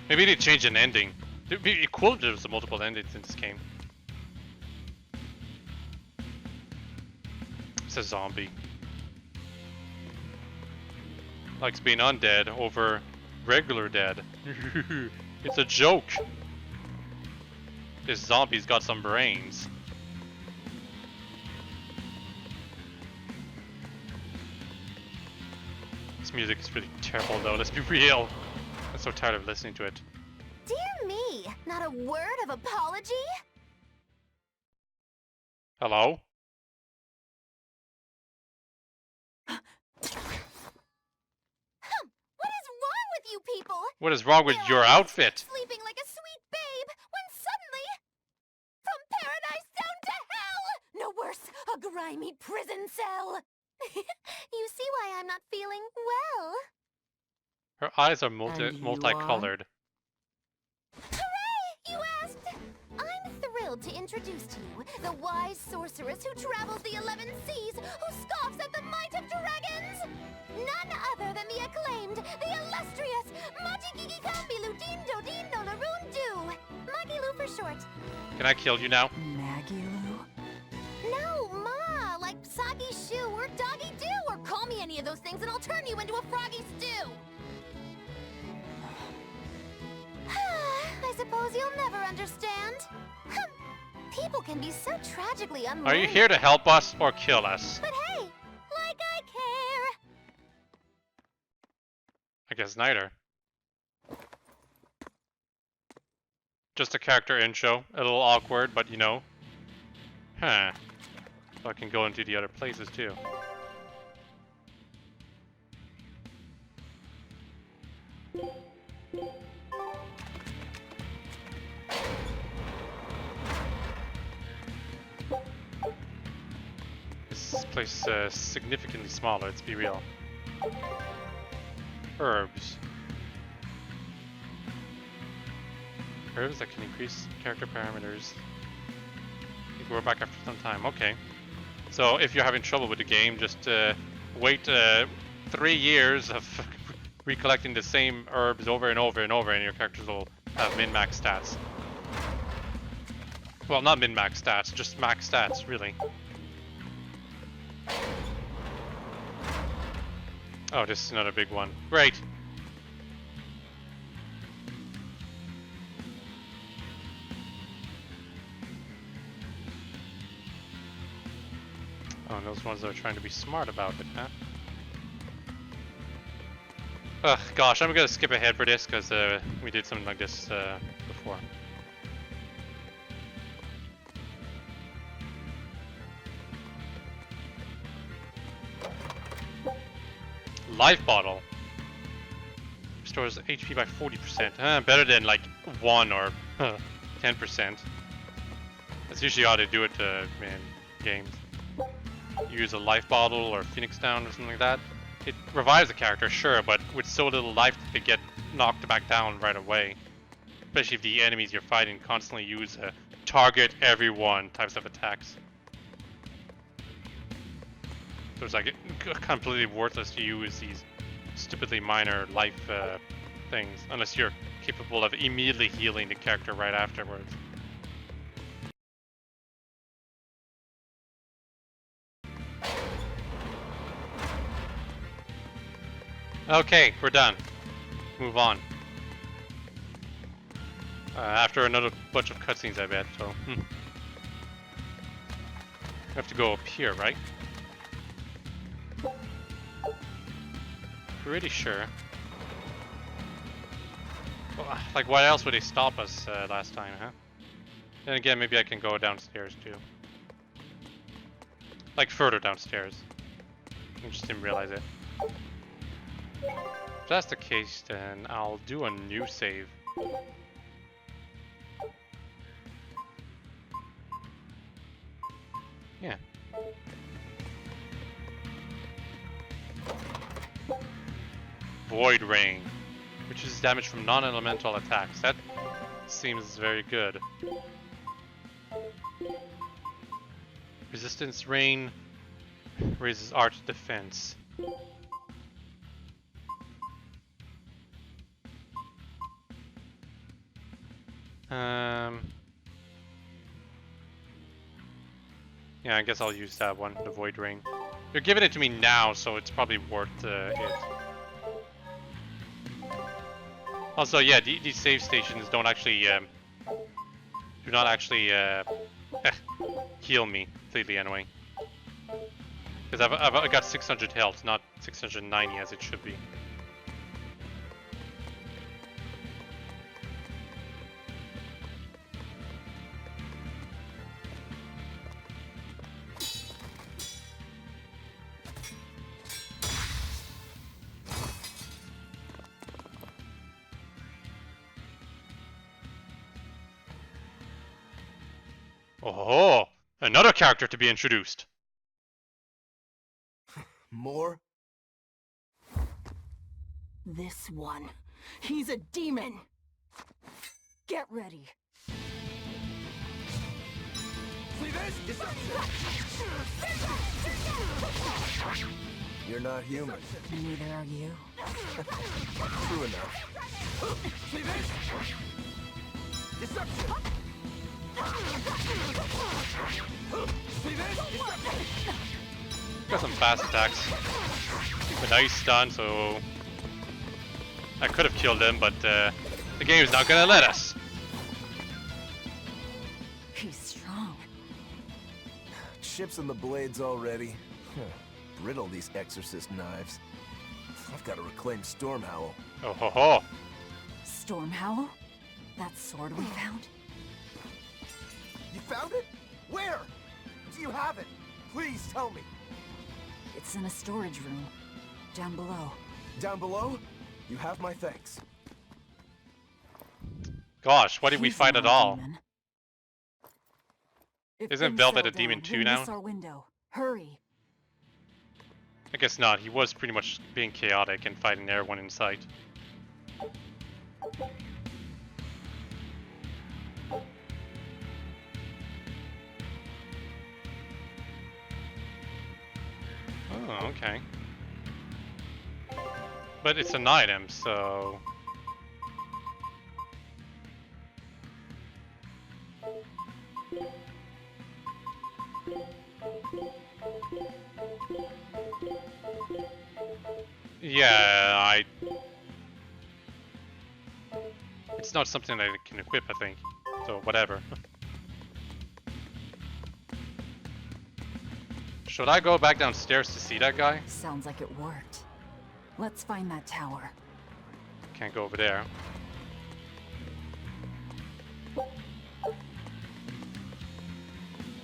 Maybe they change an ending. It'd be cool if there was multiple endings in this game. It's a zombie. Likes being undead over regular dead. It's a joke. This zombie's got some brains. This music is really terrible though, let's be real. I'm so tired of listening to it. Dear me, not a word of apology? Hello? What is wrong with you people? What is wrong with your outfit? Sleeping like a sweet babe when suddenly, from paradise down to hell! No worse, a grimy prison cell. You see why I'm not feeling well. Her eyes are multicolored. Hooray! You asked! I'm thrilled to introduce to you the wise sorceress who travels the 11 seas, who scoffs at the might of dragons! None other than the acclaimed, the illustrious Majigigikambilu Dindo Dindo Larundu! Magilu for short. Can I kill you now? Magilu? No, Ma! Like Soggy Shoe or Doggy Doo, or call me any of those things and I'll turn you into a froggy stew! I suppose you'll never understand. People can be so tragically unlearned. Are you here to help us or kill us? But hey, like I care. I guess neither. Just a character intro. A little awkward, but you know. Huh. So I can go into the other places too. This place is significantly smaller, let's be real. Herbs. Herbs that can increase character parameters. You can go back after some time, okay. So if you're having trouble with the game, just wait 3 years of recollecting the same herbs over and over and over and your characters will have min-max stats. Well, not min-max stats, just max stats, really. Oh, this is another big one. Great! Oh, those ones that are trying to be smart about it, huh? Ugh, gosh, I'm gonna skip ahead for this because we did something like this before. Life bottle. Restores HP by 40%. Better than like 1 or 10%. That's usually how they do it in games. You use a life bottle or Phoenix Down or something like that. It revives the character, sure, but with so little life they get knocked back down right away. Especially if the enemies you're fighting constantly use target everyone types of attacks. So it's like completely worthless to use these stupidly minor life things, unless you're capable of immediately healing the character right afterwards. Okay, we're done. Move on. After another bunch of cutscenes, I bet, so... We have to go up here, right? Pretty sure. Well, like, why else would they stop us last time, huh? Then again, maybe I can go downstairs, too. Like, further downstairs. I just didn't realize it. If that's the case, then I'll do a new save. Yeah. Void Rain, which is damage from non-elemental attacks. That seems very good. Resistance Rain raises arch defense. Yeah, I guess I'll use that one, the Void Rain. You're giving it to me now, so it's probably worth it. Also, yeah, these save stations don't actually, do not actually, heal me completely anyway. Because I've got 600 health, not 690 as it should be. Oh, another character to be introduced. More? This one. He's a demon! Get ready. See this? You're not human. Neither are you. True enough. See this? Deception! Got some fast attacks. But now he's stunned, so I could have killed him, but the game's not gonna let us. He's strong. Chips in the blades already. Brittle, these exorcist knives. I've got to reclaim Stormhowl. Oh ho ho. Stormhowl? That sword we found? You found it? Where? Do you have it? Please tell me. It's in a storage room. Down below. Down below? You have my thanks. Gosh, why did we He's fight not at all? a demon. If Isn't things Velvet a settle demon down, too we'll now? miss our window. Hurry. I guess not. He was pretty much being chaotic and fighting everyone in sight. Oh, okay. But it's an item, so... Yeah, It's not something that I can equip, I think. So, whatever. Should I go back downstairs to see that guy? Sounds like it worked. Let's find that tower. Can't go over there.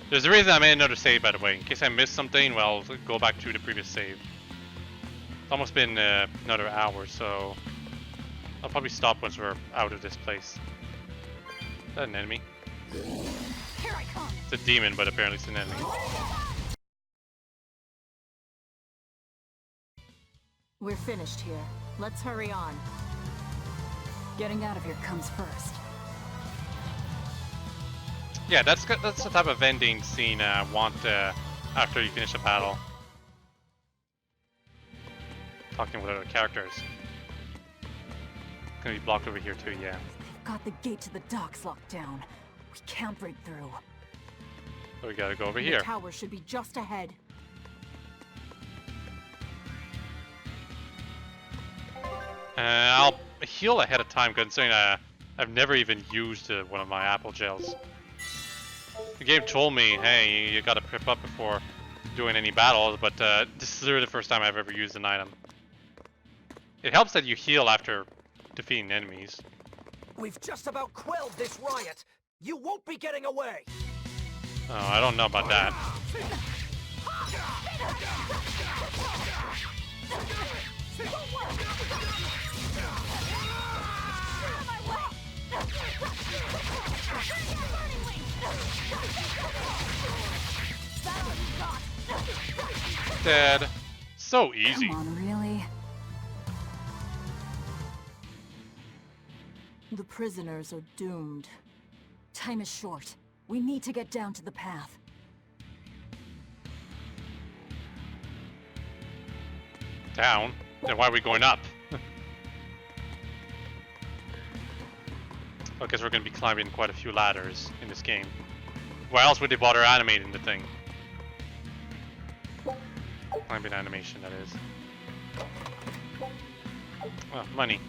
There's a reason I made another save, by the way. In case I missed something, well, I'll go back to the previous save. It's almost been another hour, so I'll probably stop once we're out of this place. Is that an enemy? Here I come. It's a demon, but apparently it's an enemy. We're finished here. Let's hurry on. Getting out of here comes first. Yeah, that's the type of ending scene I want after you finish a battle. Talking with other characters. Gonna be blocked over here too, yeah. They've got the gate to the docks locked down. We can't break through. So we gotta go over The here. tower should be just ahead. I'll heal ahead of time, considering I've never even used one of my apple gels. The game told me, hey, you gotta prep up before doing any battles, but this is literally the first time I've ever used an item. It helps that you heal after defeating enemies. We've just about quelled this riot. You won't be getting away. Oh, I don't know about that. Dead. So easy. Come on, really? The prisoners are doomed. Time is short. We need to get down to the path. Down? Then why are we going up? I guess we're going to be climbing quite a few ladders in this game. Why else would they bother animating the thing? Climbing animation, that is. Oh, money.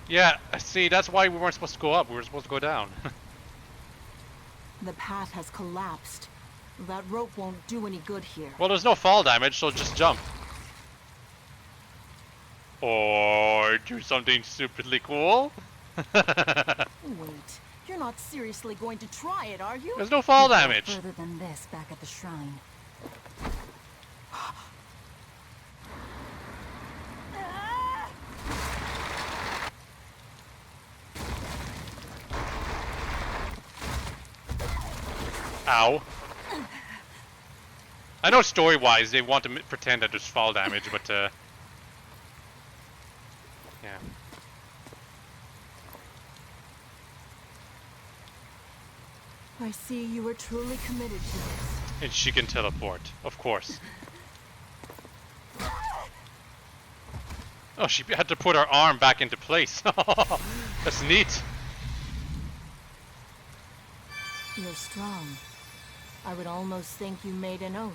Yeah, see, that's why we weren't supposed to go up. We were supposed to go down. The path has collapsed. That rope won't do any good here. Well, there's no fall damage, so just jump. Or do something stupidly cool. Wait, you're not seriously going to try it, are you? There's no fall We'll go damage. further than this back at the shrine. Ow. I know story-wise they want to pretend that there's fall damage, but yeah. I see you are truly committed to this. And she can teleport, of course. Oh, she had to put her arm back into place. That's neat. You're strong. I would almost think you made an oath.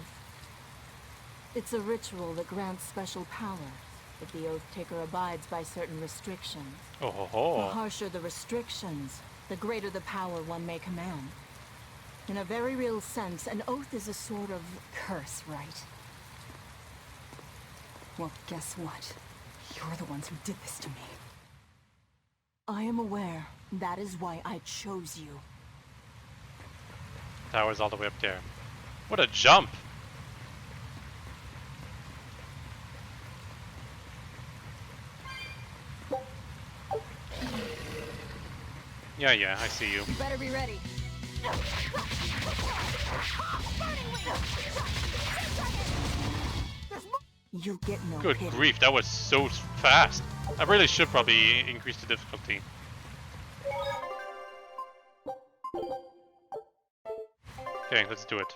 It's a ritual that grants special power if the oath taker abides by certain restrictions. Oh ho The ho. harsher the restrictions, the greater the power one may command. In a very real sense, an oath is a sort of Curse, right? Well, guess what? You're the ones who did this to me. I am aware. That is why I chose you. Tower's all the way up there. What a jump! Yeah, I see you. Better be ready. You'll get no Good pity. grief, that was so fast. I really should probably increase the difficulty. Okay, let's do it.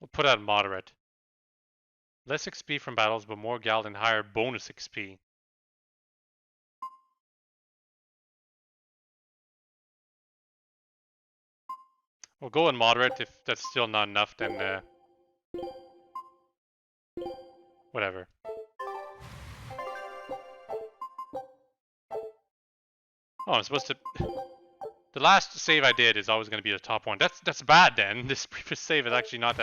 We'll put that moderate. Less XP from battles, but more gald and higher bonus XP. We'll go in moderate. If that's still not enough, then Whatever. Oh, I'm supposed to... The last save I did is always going to be the top one. That's bad then. This previous save is actually not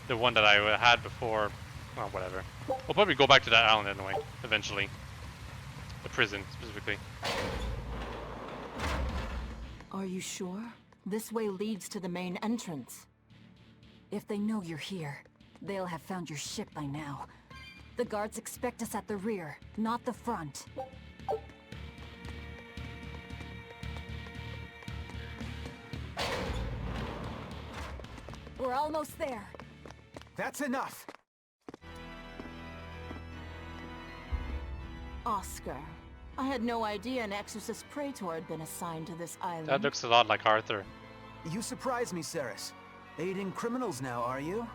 the one that I had before. Oh, whatever. We'll probably go back to that island anyway, eventually. The prison, specifically. Are you sure? This way leads to the main entrance. If they know you're here, they'll have found your ship by now. The guards expect us at the rear, not the front. We're almost there. That's enough! Oscar, I had no idea an Exorcist Praetor had been assigned to this island. That looks a lot like Arthur. You surprise me, Ceres. Aiding criminals now, are you?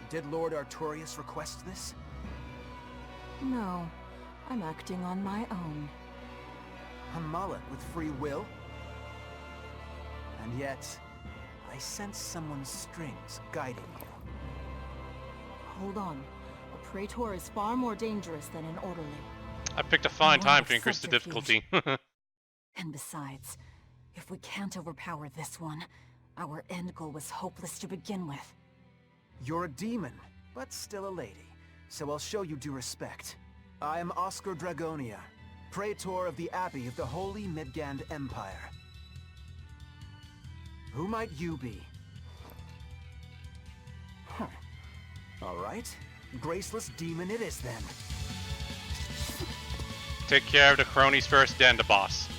Did Lord Artorius request this? No, I'm acting on my own. A Moloch with free will? And yet, I sense someone's strings guiding you. Hold on. A Praetor is far more dangerous than an orderly. I picked a fine Wow, time to increase the subterfuge. difficulty. And besides, if we can't overpower this one, our end goal was hopeless to begin with. You're a demon, but still a lady, so I'll show you due respect. I am Oscar Dragonia, Praetor of the Abbey of the Holy Midgand Empire. Who might you be? Huh. All right. Graceless demon it is then. Take care of the cronies first, then the boss.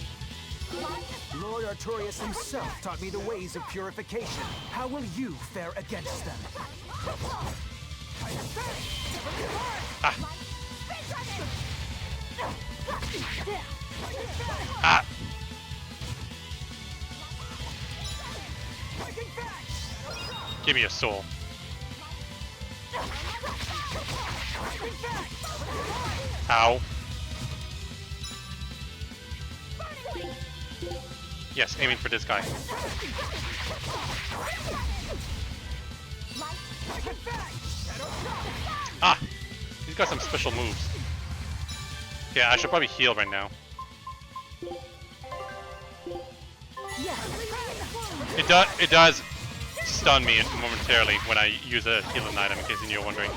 Lord Artorius himself taught me the ways of purification. How will you fare against them? Ah. Ah. Give me a soul. Ow. Yes, aiming for this guy. Ah! He's got some special moves. Yeah, I should probably heal right now. It does stun me momentarily when I use a healing item, in case you're wondering.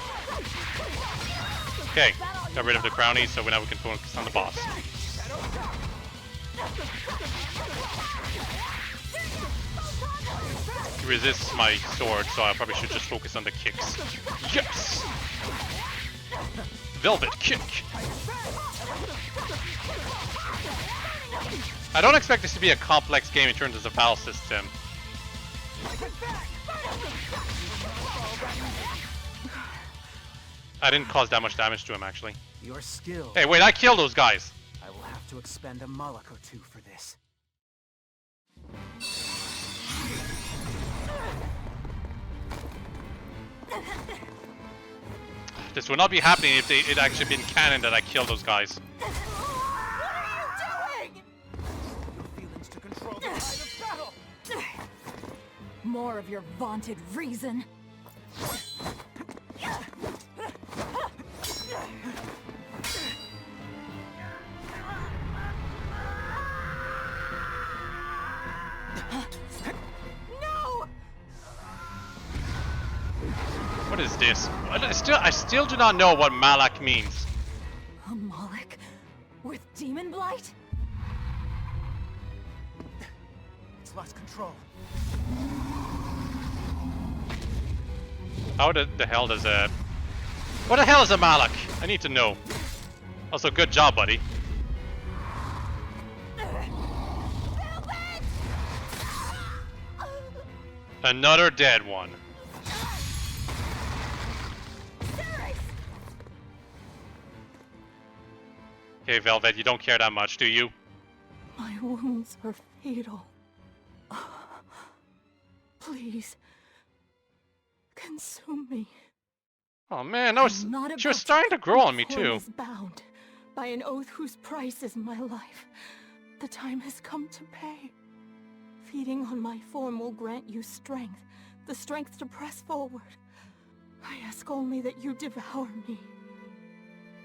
Okay, got rid of the crownies, so now we can focus on the boss. He resists my sword, so I probably should just focus on the kicks. Yes! Velvet kick! I don't expect this to be a complex game in terms of the battle system. I didn't cause that much damage to him, actually. Your skill. Hey, wait, I killed those guys! I will have to expend a Moloch or two for this. This would not be happening if it actually been canon that I killed those guys. Your feelings to control the tide of battle. More of your vaunted reason. What is this? I still do not know what Malak means. A Moloch with demon blight? It's lost control. How the hell does a... What the hell is a Malak? I need to know. Also, good job, buddy. Another dead one. Okay, Velvet, you don't care that much, do you? My wounds are fatal. Please, consume me. Oh man, that was... I'm not She was about starting to grow on me be too. is bound by an oath whose price is my life. The time has come to pay. Feeding on my form will grant you strength, the strength to press forward. I ask only that you devour me.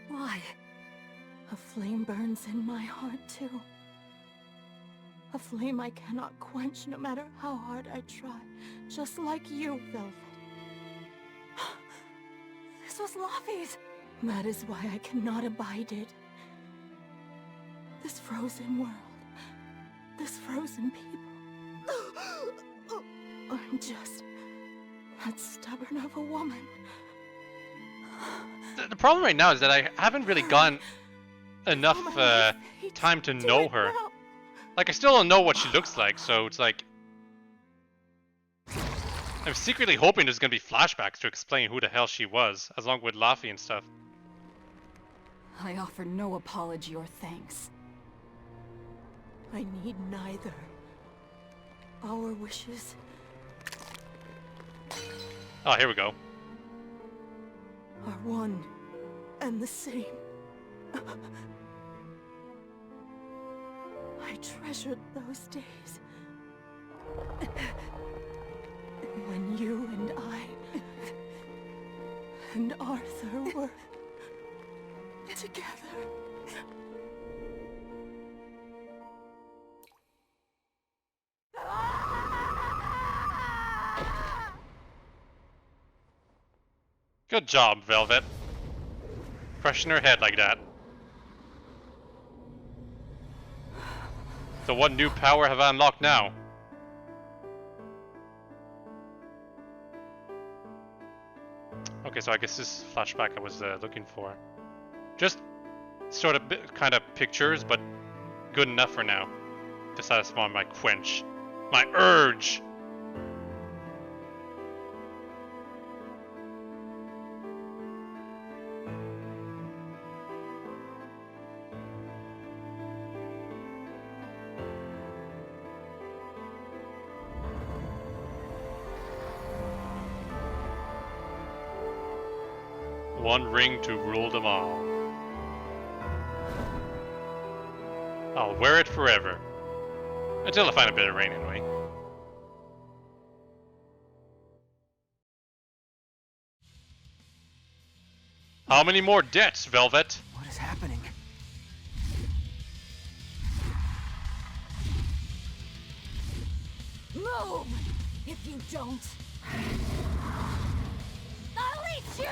Why? A flame burns in my heart, too. A flame I cannot quench no matter how hard I try. Just like you, Velvet. This was Laufey's. That is why I cannot abide it. This frozen world. This frozen people. I'm just that stubborn of a woman. The problem right now is that I haven't really gotten enough time to know her. Like, I still don't know what she looks like, so it's like... I'm secretly hoping there's gonna be flashbacks to explain who the hell she was, along with Laufey and stuff. I offer no apology or thanks. I need neither. Our wishes... Oh, here we go. are one and the same. I treasured those days. When you and I and Arthur were together. Good job, Velvet. Crushing her head like that. So what new power have I unlocked now? Okay, so I guess this is flashback I was looking for. Just sort of kind of pictures, but good enough for now to satisfy my quench, my urge. One ring to rule them all. I'll wear it forever. Until I find a better ring, anyway. How many more debts, Velvet? What is happening? Move! If you don't... I'll eat you!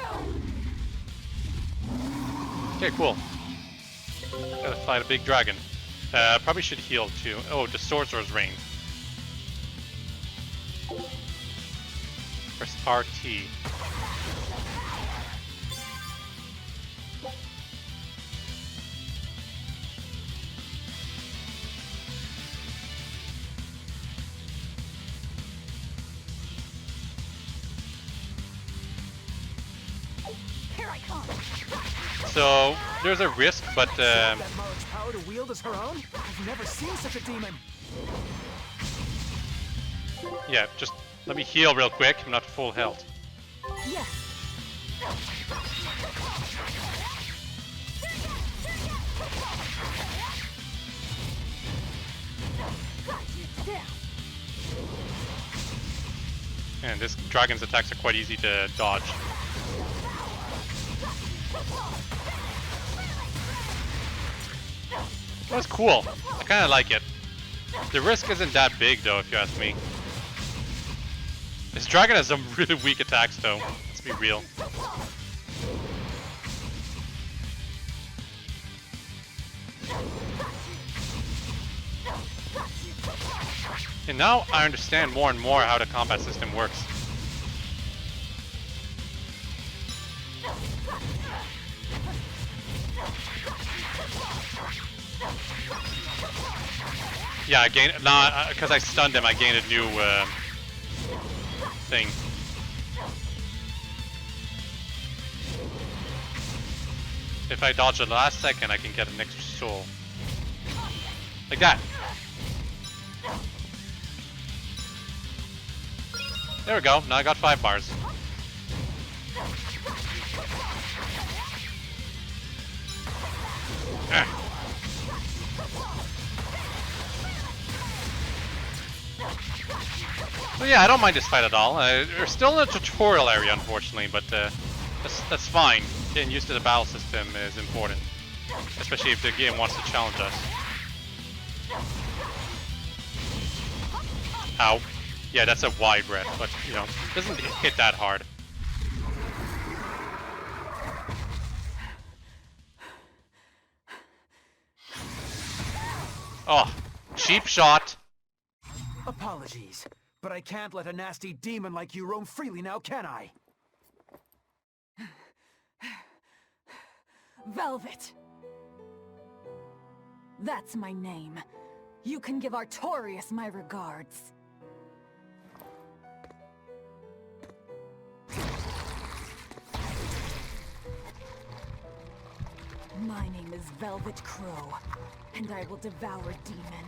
Okay, cool. Gotta fight a big dragon. Probably should heal too. Oh, the Sorcerer's Ring. Press RT. Here I come! So there's a risk, but That Marik's power to wield as her own? I've never seen such a demon. yeah, just let me heal real quick. I'm not full health. Yes! And this dragon's attacks are quite easy to dodge. That's cool. I kind of like it. The risk isn't that big, though, if you ask me. This dragon has some really weak attacks, though. Let's be real. And now I understand more and more how the combat system works. Yeah, I gained, because I stunned him, I gained a new thing. If I dodge at the last second, I can get an extra soul. Like that. There we go, now I got 5 bars. Ah. So yeah, I don't mind this fight at all. We're still in a tutorial area, unfortunately, but that's fine. Getting used to the battle system is important, especially if the game wants to challenge us. Ow. Yeah, that's a wide breath, but you know, it doesn't hit that hard. Oh, cheap shot. Apologies, but I can't let a nasty demon like you roam freely now, can I? Velvet. That's my name. You can give Artorias my regards. My name is Velvet Crow, and I will devour demon,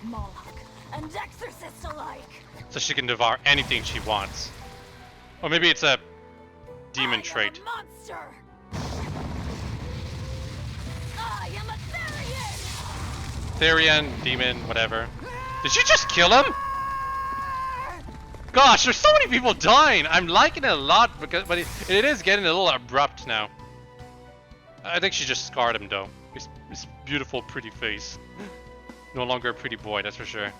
Moloch, and exorcist alike. So she can devour anything she wants. Or maybe it's a demon trait. I am a monster. I am a Therian, demon, whatever. Did you just kill him? Gosh, there's so many people dying. I'm liking it a lot, but it is getting a little abrupt now. I think she just scarred him though. His beautiful, pretty face. No longer a pretty boy, that's for sure.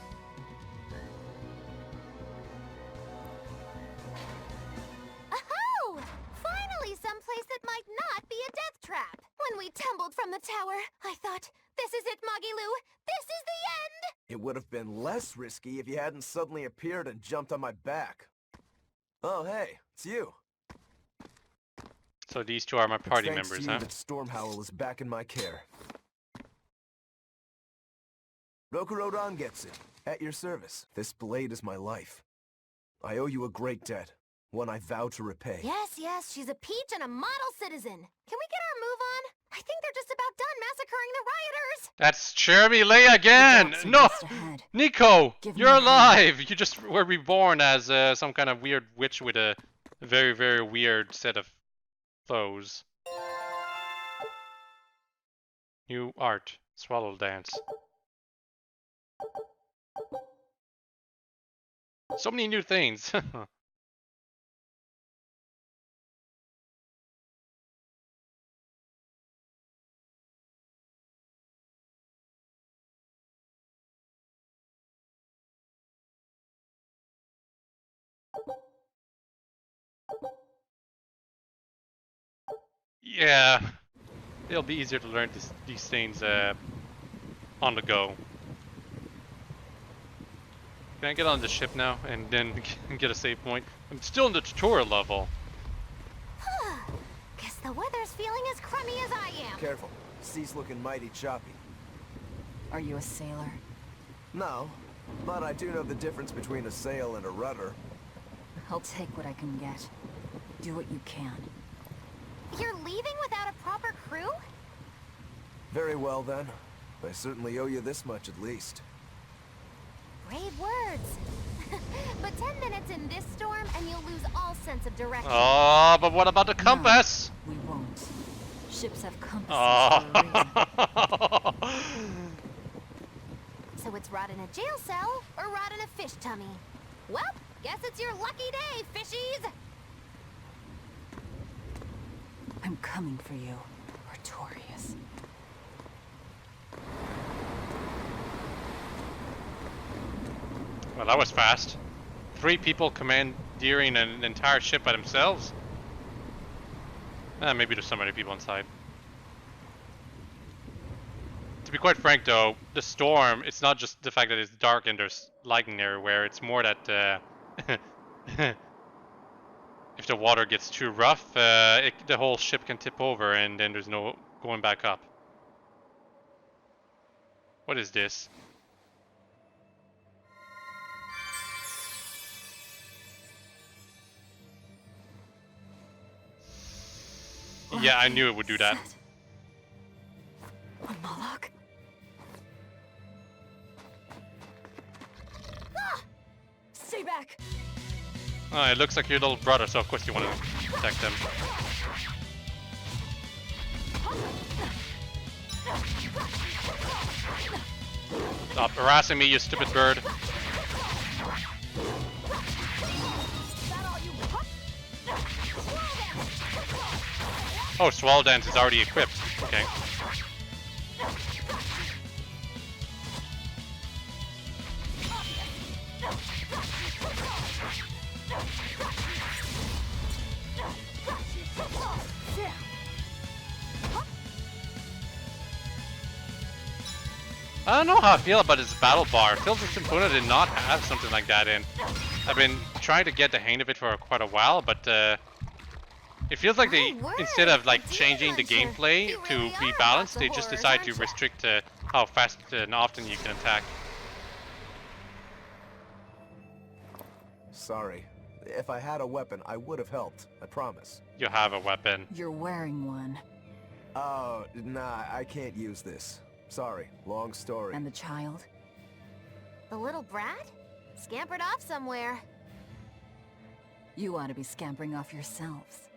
Oh! Finally someplace that might not be a death trap. When we tumbled from the tower, I thought, this is it, Moggy-Loo. This is the end! It would have been less risky if you hadn't suddenly appeared and jumped on my back. Oh, hey, it's you. So these two are my party It's thanks members, to you huh? that Stormhowl is back in my care. Rokurodan gets it. At your service. This blade is my life. I owe you a great debt. One I vow to repay. Yes, she's a peach and a model citizen. Can we get our move on? I think they're just about done massacring the rioters. That's Cherry Leia again! No! Nico! You're alive! You just were reborn as some kind of weird witch with a very, very weird set of clothes. New art. Swallow dance. So many new things. Yeah, it'll be easier to learn these things on the go. Can I get on the ship now and then get a save point? I'm still in the tutorial level. Guess the weather's feeling as crummy as I am. Careful. Sea's looking mighty choppy. Are you a sailor? No, but I do know the difference between a sail and a rudder. I'll take what I can get. Do what you can. You're leaving without a proper crew? Very well then. I certainly owe you this much at least. Brave words. But 10 minutes in this storm and you'll lose all sense of direction. Oh, but what about the compass? No, we won't. Ships have compasses Oh. for a reason. So it's rot in a jail cell or rot in a fish tummy. Well, guess it's your lucky day, fishies! I'm coming for you, Artorias. Well, that was fast. 3 people commandeering an entire ship by themselves? Maybe there's some other people inside. To be quite frank though, the storm, it's not just the fact that it's dark and there's lightning everywhere, it's more that if the water gets too rough, the whole ship can tip over and then there's no going back up. What is this? Yeah, I knew it would do that. A Moloch? Ah! Stay back! Oh, it looks like your little brother, so of course you want to protect him. Stop harassing me, you stupid bird. Oh, Swallow Dance is already equipped. Okay. I don't know how I feel about this battle bar. It feels like Simpuna did not have something like that in. I've been trying to get the hang of it for quite a while, but it feels like they, instead of like changing the gameplay to be balanced, they just decide to restrict how fast and often you can attack. Sorry. If I had a weapon, I would have helped. I promise. You have a weapon. You're wearing one. Oh, nah, I can't use this. Sorry, long story. And the child? The little brat? Scampered off somewhere. You ought to be scampering off yourselves.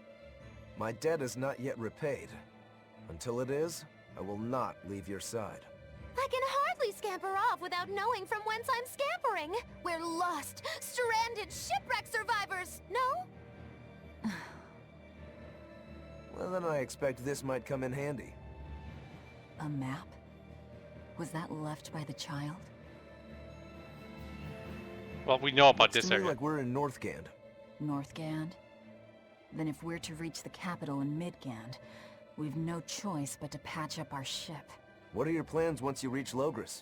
My debt is not yet repaid. Until it is, I will not leave your side. I can hardly scamper off without knowing from whence I'm scampering. We're lost, stranded shipwreck survivors, no? Well, then I expect this might come in handy. A map? Was that left by the child? Well, we know about Looks this to me area. like we're in Northgand. Northgand? Then if we're to reach the capital in Midgand, we've no choice but to patch up our ship. What are your plans once you reach Logris?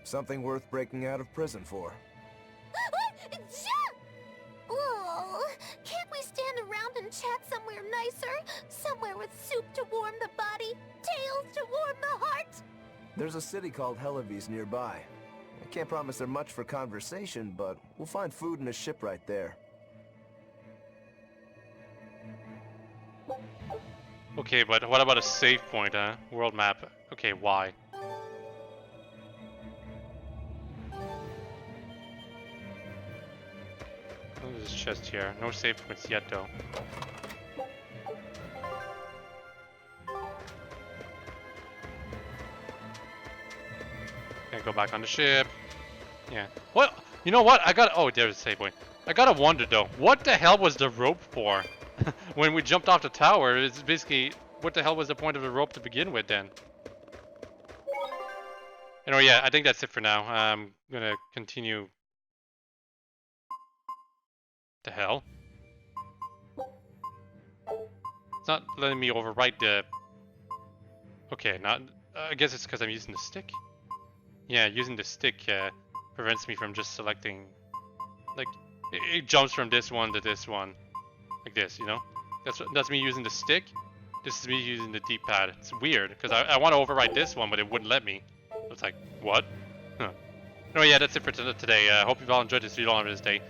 Something worth breaking out of prison for. Oh, can't we stand around and chat somewhere nicer? Somewhere with soup to warm the body, tales to warm the heart? There's a city called Helavis nearby. I can't promise they're much for conversation, but we'll find food and a ship right there. Okay, but what about a save point, huh? World map. Okay, why? There's this chest here. No save points yet, though. Can't go back on the ship. Yeah. What? You know what? I got. Oh, there's a save point. I gotta wonder though. What the hell was the rope for? When we jumped off the tower, it's basically what the hell was the point of the rope to begin with then? Anyway, yeah, I think that's it for now. I'm gonna continue. The hell? It's not letting me overwrite the. Okay, not. I guess it's because I'm using the stick. Yeah, using the stick prevents me from just selecting. Like, it jumps from this one to this one, like this. You know, that's me using the stick. This is me using the D-pad. It's weird because I want to overwrite this one, but it wouldn't let me. It's like, what? Huh. Oh yeah, that's it for today. Hope you've all enjoyed this video on this day.